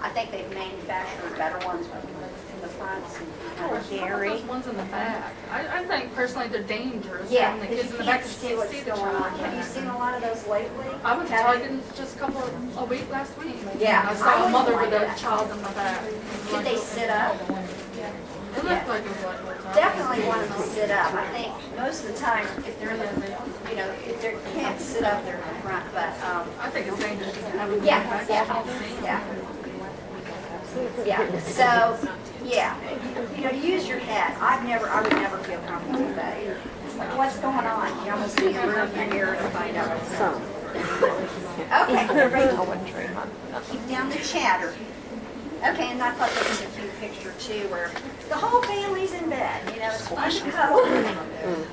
I think they've manufactured better ones in the fronts and dairy. Those ones in the back. I think personally they're dangerous. Yeah, And the because kids you in the back can't can see what's the going on. child. Have you seen a lot of those lately? I went to Have you? Target just a week last week. Yeah, I saw a mother like with a that. child in the back. Did they sit up? It looks like it's like what's on. Definitely want them to sit up. I think most of the time, if they're in the, if they can't sit up, they're in the front, but, I think it's dangerous to have them yeah, back yeah, on the seat. yeah. Yeah, so, yeah, use your head. I would never feel comfortable with that either. Like, what's going on? You almost need a room in here to find out what's going on. Okay, everybody, keep down the chatter. Okay, and I thought that was a cute picture too, where the whole family's in bed. It's fun to cuddle.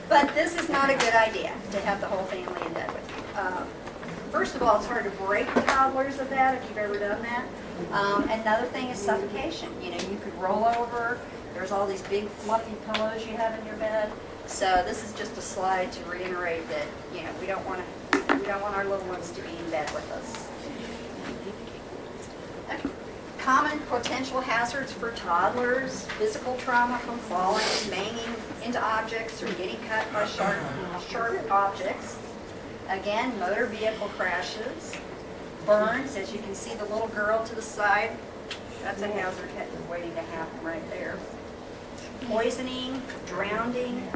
But this is not a good idea to have the whole family in bed with you. First of all, it's hard to break toddlers of that if you've ever done that. Another thing is suffocation. You could roll over. There's all these big fluffy pillows you have in your bed. So this is just a slide to reiterate that we don't want our little ones to be in bed with us. Okay. Common potential hazards for toddlers: physical trauma from falling, banging into objects, or getting cut by sharp objects. Again, motor vehicle crashes, burns. As you can see, the little girl to the side, that's a hazard waiting to happen right there. Poisoning, drowning,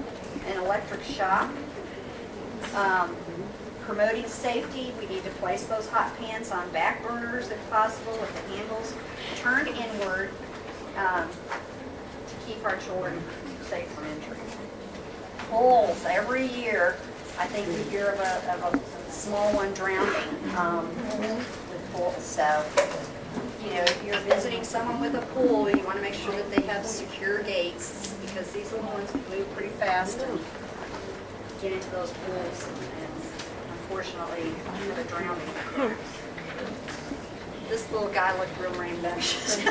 and electric shock. Promoting safety, we need to place those hot pans on back burners if possible, with the handles turned inward to keep our children safe from injury. Pools, every year, I think we hear of a small one drowning with pools. So, if you're visiting someone with a pool, you want to make sure that they have secure gates, because these little ones can move pretty fast and get into those pools and unfortunately have a drowning. This little guy looked real rambunctious. This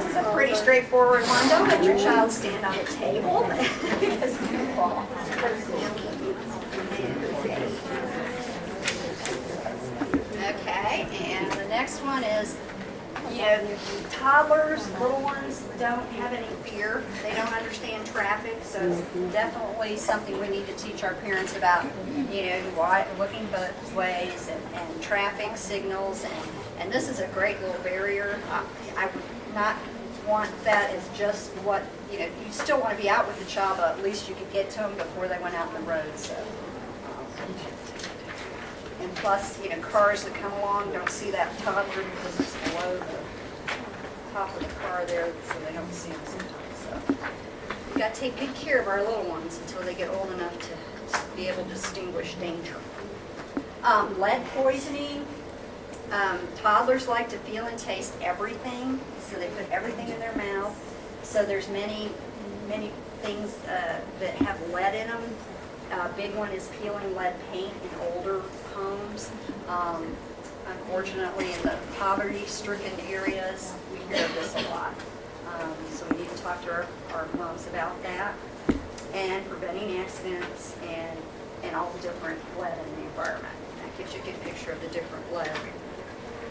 is a pretty straightforward one. Don't let your child stand on the table because you can fall. Okay, and the next one is, toddlers, little ones, don't have any fear. They don't understand traffic, so it's definitely something we need to teach our parents about, looking both ways and traffic signals. And this is a great little barrier. I would not want that as just what, you still want to be out with the child, but at least you could get to them before they went out on the road. So. And plus, cars that come along don't see that toddler because it's below the top of the car there, so they don't see them sometimes. So we've got to take good care of our little ones until they get old enough to be able to distinguish danger. Lead poisoning. Toddlers like to feel and taste everything, so they put everything in their mouth. So there's many things that have lead in them. Big one is peeling lead paint in older homes. Unfortunately, in the poverty-stricken areas, we hear of this a lot. So we need to talk to our moms about that, and preventing accidents and all the different lead in the environment. That gives you a good picture of the different lead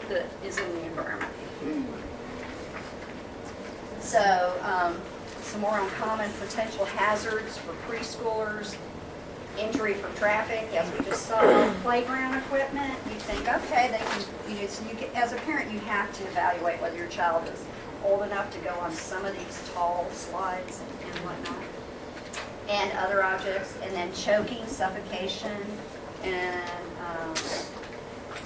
that is in the environment. So some more on common potential hazards for preschoolers. Injury from traffic, as we just saw. Playground equipment, you think, okay, they can, as a parent, you have to evaluate whether your child is old enough to go on some of these tall slides and whatnot, and other objects. And then choking, suffocation, and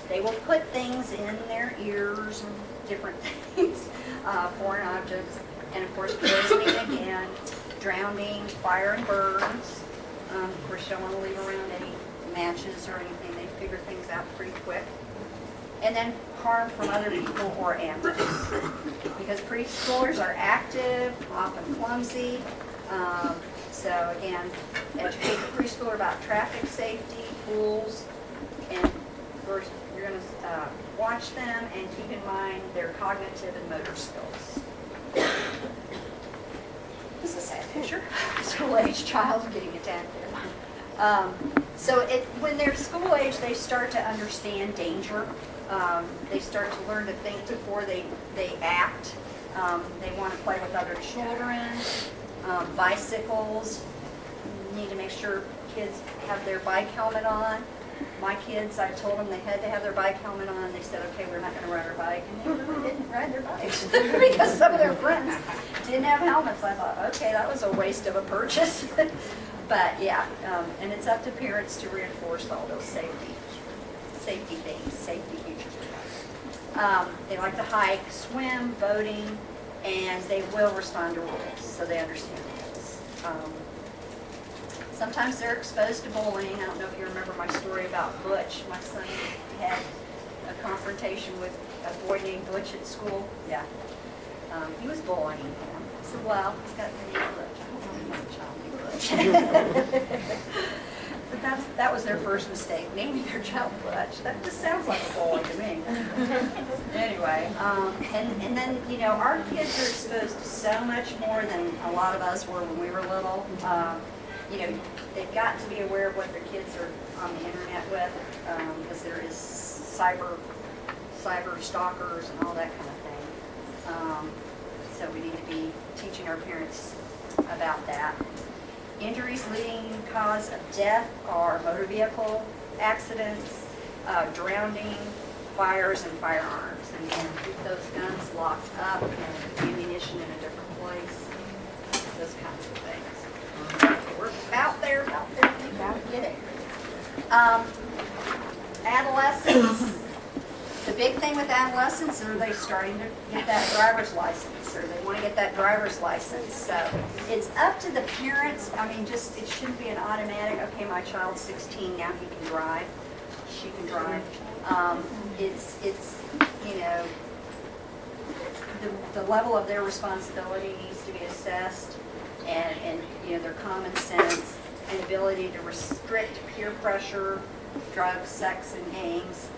they will put things in their ears and different things, foreign objects, and of course poisoning again, drowning, fire and burns. Of course, you don't want to leave around any matches or anything. They figure things out pretty quick. And then harm from other people or animals. Because preschoolers are active, often clumsy. So again, educate the preschooler about traffic safety, pools, and first you're going to watch them and keep in mind their cognitive and motor skills. This is a sad picture. School-age child getting attacked there. So when they're school age, they start to understand danger. They start to learn to think before they act. They want to play with other children. Bicycles. You need to make sure kids have their bike helmet on. My kids, I told them they had to have their bike helmet on. They said, okay, we're not going to ride our bike. And they really didn't ride their bikes because some of their friends didn't have helmets. I thought, okay, that was a waste of a purchase. But yeah, and it's up to parents to reinforce all those safety things, safety features. They like to hike, swim, boating, and they will respond to rules, so they understand rules. Sometimes they're exposed to bullying. I don't know if you remember my story about Butch. My son had a confrontation with a boy named Butch at school. Yeah. He was bullying him. I said, well, he's got the name Butch. I don't know if my child named Butch. But that was their first mistake, naming their child Butch. That just sounds like a bully to me. Anyway, and then, you know, our kids are exposed to so much more than a lot of us were when we were little. You know, they've got to be aware of what their kids are on the internet with, because there is cyber stalkers and all that kind of thing. So we need to be teaching our parents about that. Injuries leading cause of death are motor vehicle accidents, drowning, fires, and firearms. And again, keep those guns locked up and ammunition in a different place, those kinds of things. We're out there, getting. Adolescents. The big thing with adolescents, are they starting to get that driver's license, or they want to get that driver's license. So it's up to the parents. I mean, just it shouldn't be an automatic, okay, my child's 16, now he can drive, she can drive. It's you know, the level of their responsibility needs to be assessed, and you know, their common sense and ability to restrict peer pressure, drugs, sex, and gangs.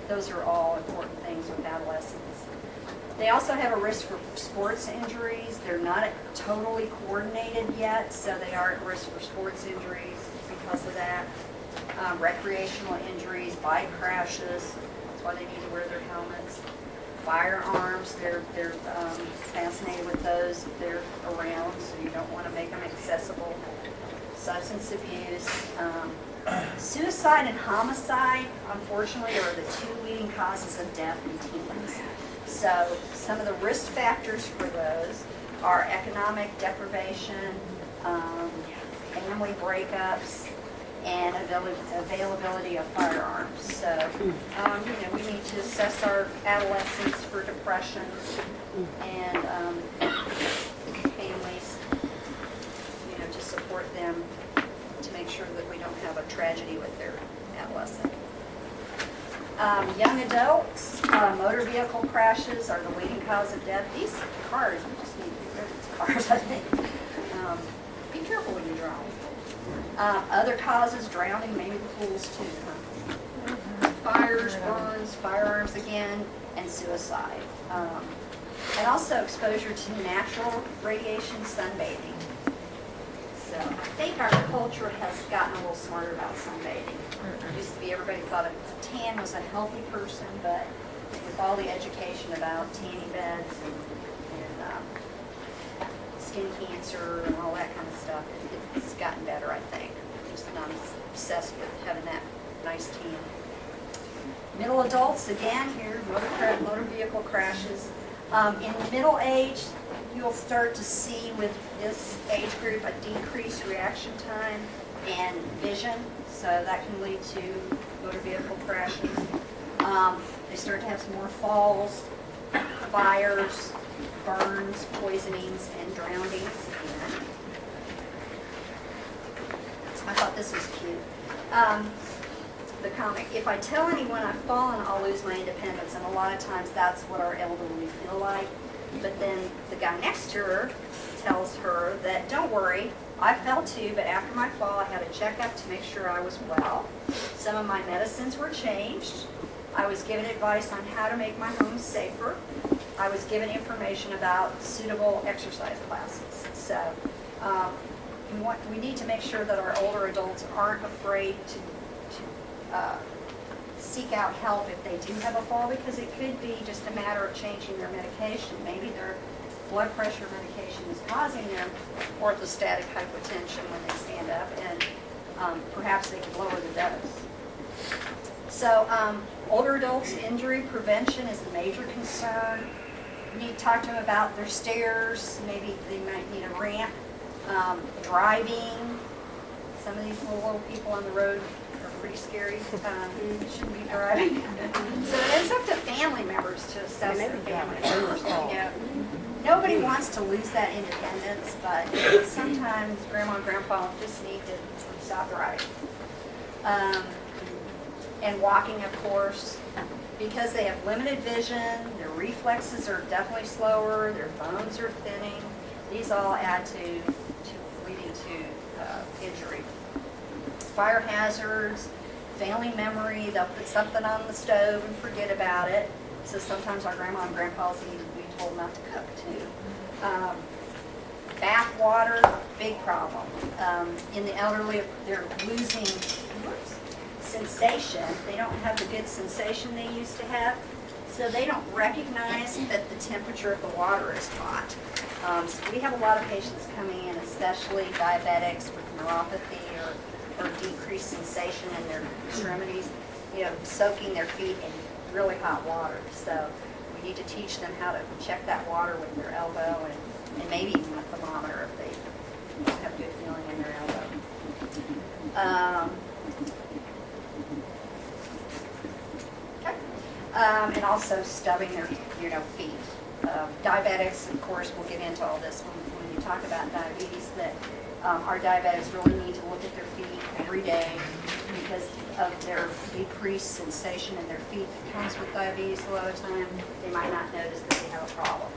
Those are all important things with adolescents. They also have a risk for sports injuries. They're not totally coordinated yet, so they are at risk for sports injuries because of that. Recreational injuries, bike crashes, that's why they need to wear their helmets. Firearms, they're fascinated with those if they're around, so you don't want to make them accessible. Substance abuse. Suicide and homicide, unfortunately, are the two leading causes of death in teens. So some of the risk factors for those are economic deprivation, family breakups, and availability of firearms. So, you know, we need to assess our adolescents for depression and families, you know, to support them to make sure that we don't have a tragedy with their adolescent. Young adults, motor vehicle crashes are the leading cause of death. These cars, we just need to get rid of these cars, I think. Be careful when you drive. Other causes, drowning, maybe the pools too. Fires, burns, firearms again, and suicide. And also exposure to natural radiation, sunbathing. So I think our culture has gotten a little smarter about sunbathing. It used to be everybody thought a tan was a healthy person, but with all the education about tanning beds and skin cancer and all that kind of stuff, it's gotten better, I think. Just not as obsessed with having that nice tan. Middle adults, again, here, motor vehicle crashes. In middle age, you'll start to see with this age group a decreased reaction time and vision, so that can lead to motor vehicle crashes. They start to have some more falls, fires, burns, poisonings, and drownings. I thought this was cute. The comic, if I tell anyone I've fallen, I'll lose my independence, and a lot of times that's what our elderly feel like. But then the guy next to her tells her that, don't worry, I fell too, but after my fall I had a checkup to make sure I was well. Some of my medicines were changed. I was given advice on how to make my home safer. I was given information about suitable exercise classes. So we need to make sure that our older adults aren't afraid to seek out help if they do have a fall, because it could be just a matter of changing their medication. Maybe their blood pressure medication is causing them orthostatic hypotension when they stand up, and perhaps they could lower the dose. So older adults, injury prevention is the major concern. You need to talk to them about their stairs, maybe they might need a ramp, driving. Some of these little people on the road are pretty scary, shouldn't be driving. So it's up to family members to assess their family members. You know, nobody wants to lose that independence, but sometimes grandma and grandpa just need to stop driving. And walking, of course, because they have limited vision, their reflexes are definitely slower, their bones are thinning. These all add to leading to injury. Fire hazards, failing memory, they'll put something on the stove and forget about it. So sometimes our grandma and grandpas need to be told not to cook too. Bath water, big problem. In the elderly, they're losing sensation. They don't have the good sensation they used to have. So they don't recognize that the temperature of the water is hot. So we have a lot of patients coming in, especially diabetics with neuropathy or decreased sensation in their extremities, soaking their feet in really hot water. So we need to teach them how to check that water with their elbow and maybe even a thermometer if they don't have good feeling in their elbow. And also stubbing their feet. Diabetics, of course, we'll get into all this when you talk about diabetes, that our diabetics really need to look at their feet every day because of their decreased sensation in their feet that comes with diabetes a lot of time. They might not notice that they have a problem,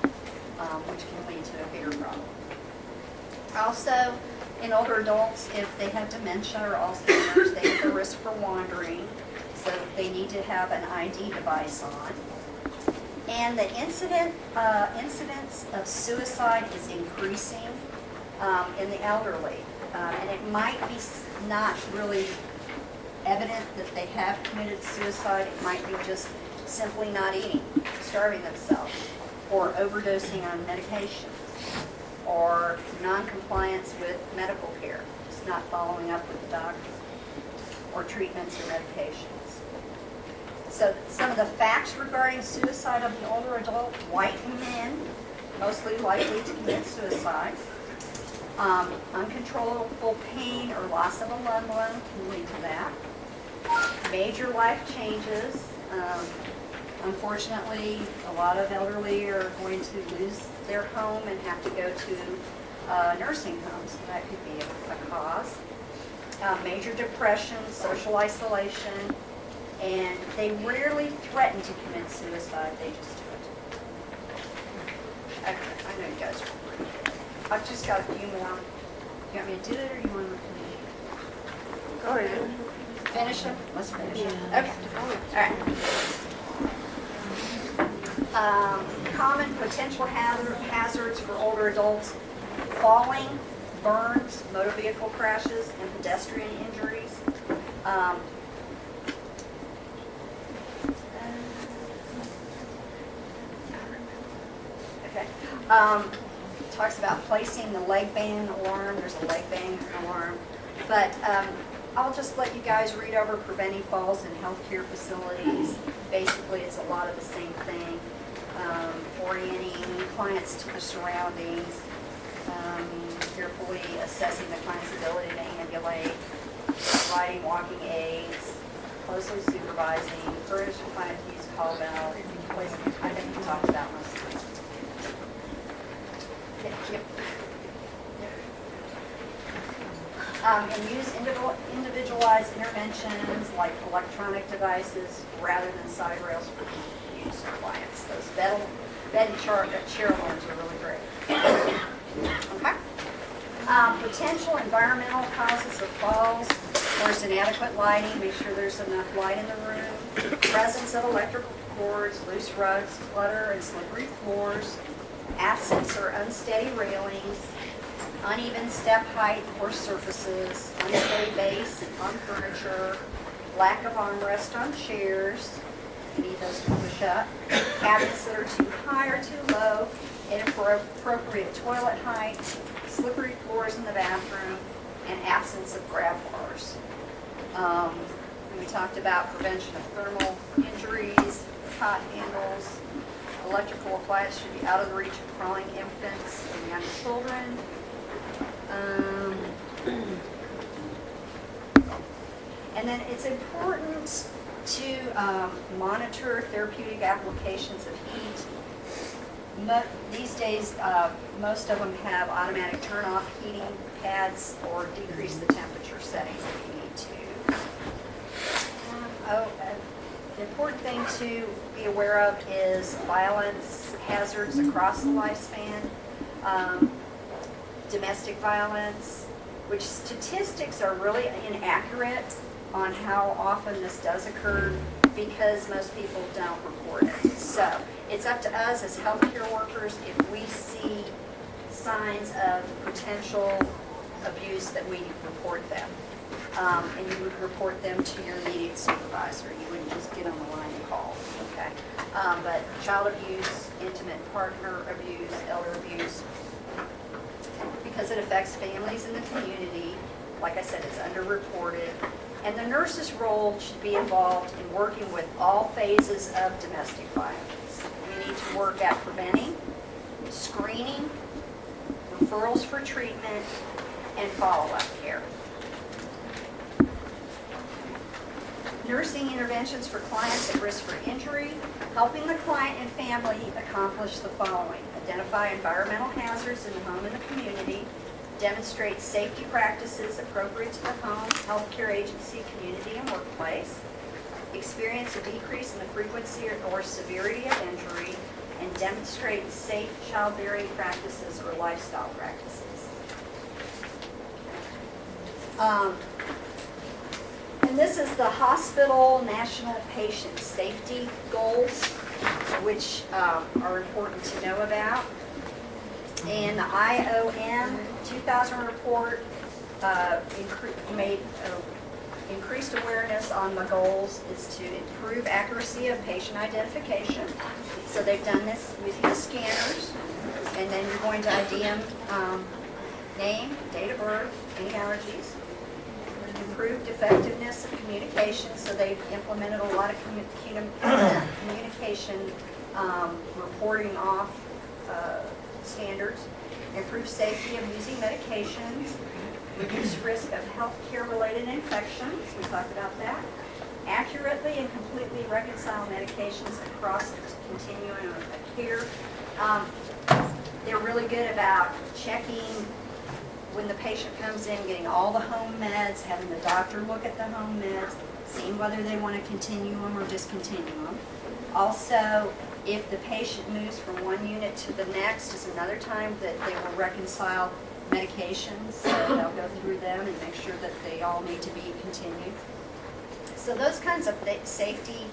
which can lead to a bigger problem. Also, in older adults, if they have dementia or Alzheimer's, they have the risk for wandering. So they need to have an ID device on. And the incidence of suicide is increasing in the elderly. And it might be not really evident that they have committed suicide. It might be just simply not eating, starving themselves, or overdosing on medications, or non-compliance with medical care, just not following up with the doctor, or treatments or medications. So some of the facts regarding suicide of the older adult: white men, mostly likely to commit suicide. Uncontrollable pain or loss of a loved one can lead to that. Major life changes. Unfortunately, a lot of elderly are going to lose their home and have to go to nursing homes. So that could be a cause. Major depression, social isolation. And they rarely threaten to commit suicide, they just do it. Okay, I know you guys are pretty good. I've just got a few more. You want me to do it or you want to Go ahead. finish them? Let's finish them. Okay. All right. Common potential hazards for older adults: falling, burns, motor vehicle crashes, and pedestrian injuries. Talks about placing the leg band alarm. There's a leg band alarm. But I'll just let you guys read over preventing falls in healthcare facilities. Basically, it's a lot of the same thing. Orienting clients to the surroundings, carefully assessing the client's ability to ambulate, providing walking aids, closely supervising, encourage the client to use call bell. I think we talked about most of these. Yep. And use individualized interventions like electronic devices rather than side rails for use of clients. Those bed and chair alarms are really great. Okay. Potential environmental causes of falls. There's inadequate lighting. Make sure there's enough light in the room. Presence of electrical cords, loose rugs, clutter, and slippery floors. Absence or unsteady railings, uneven step height or surfaces, unsteady base on furniture, lack of armrest on chairs, you need those to push up, cabinets that are too high or too low, inappropriate toilet height, slippery floors in the bathroom, and absence of grab bars. We talked about prevention of thermal injuries, hot handles, electrical appliances should be out of the reach of crawling infants and young children. And then it's important to monitor therapeutic applications of heat. These days, most of them have automatic turn-off heating pads or decrease the temperature settings if you need to. The important thing to be aware of is violence hazards across the lifespan, domestic violence, which statistics are really inaccurate on how often this does occur because most people don't report it. So it's up to us as healthcare workers if we see signs of potential abuse that we report them. And you would report them to your immediate supervisor. You wouldn't just get on the line and call, okay? But child abuse, intimate partner abuse, elder abuse, because it affects families in the community, like I said, it's underreported. And the nurse's role should be involved in working with all phases of domestic violence. We need to work at preventing, screening, referrals for treatment, and follow-up care. Nursing interventions for clients at risk for injury, helping the client and family accomplish the following: identify environmental hazards in the home and the community, demonstrate safety practices appropriate to the home, healthcare agency, community, and workplace, experience a decrease in the frequency or severity of injury, and demonstrate safe childbearing practices or lifestyle practices. And this is the hospital national patient safety goals, which are important to know about. And the IOM 2000 report made increased awareness on the goals is to improve accuracy of patient identification. So they've done this using the scanners, and then you're going to ID them, name, date of birth, any allergies. Improved effectiveness of communication, so they've implemented a lot of communication reporting off standards. Improve safety of using medications. Reduce risk of healthcare-related infections. We talked about that. Accurately and completely reconcile medications across the continuum of care. They're really good about checking when the patient comes in, getting all the home meds, having the doctor look at the home meds, seeing whether they want to continue them or discontinue them. Also, if the patient moves from one unit to the next is another time that they will reconcile medications. So they'll go through them and make sure that they all need to be continued. So those kinds of safety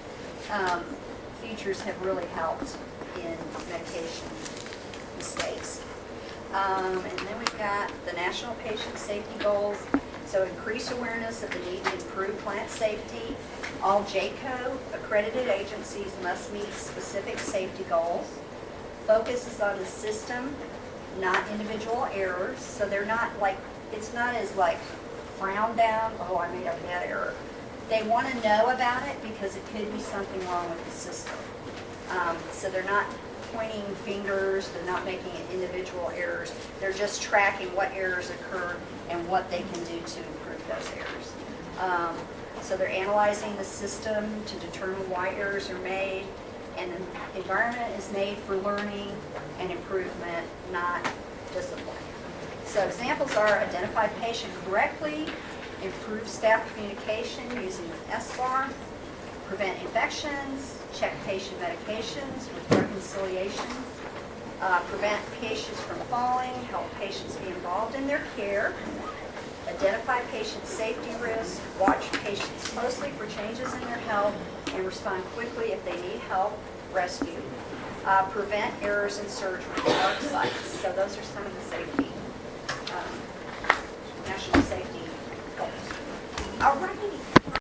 features have really helped in medication mistakes. And then we've got the National Patient Safety Goals. So increase awareness of the need to improve plant safety. All JCO accredited agencies must meet specific safety goals. Focus is on the system, not individual errors. So they're not like, it's not as like frowned down, oh, I made a bad error. They want to know about it because it could be something wrong with the system. So they're not pointing fingers, they're not making individual errors. They're just tracking what errors occur and what they can do to improve those errors. So they're analyzing the system to determine why errors are made, and the environment is made for learning and improvement, not discipline. So examples are identify patient correctly, improve staff communication using the SBAR, prevent infections, check patient medications with reconciliation, prevent patients from falling, help patients be involved in their care, identify patient safety risks, watch patients closely for changes in their health, and respond quickly if they need help, rescue, prevent errors in surgery, dark sites. So those are some of the safety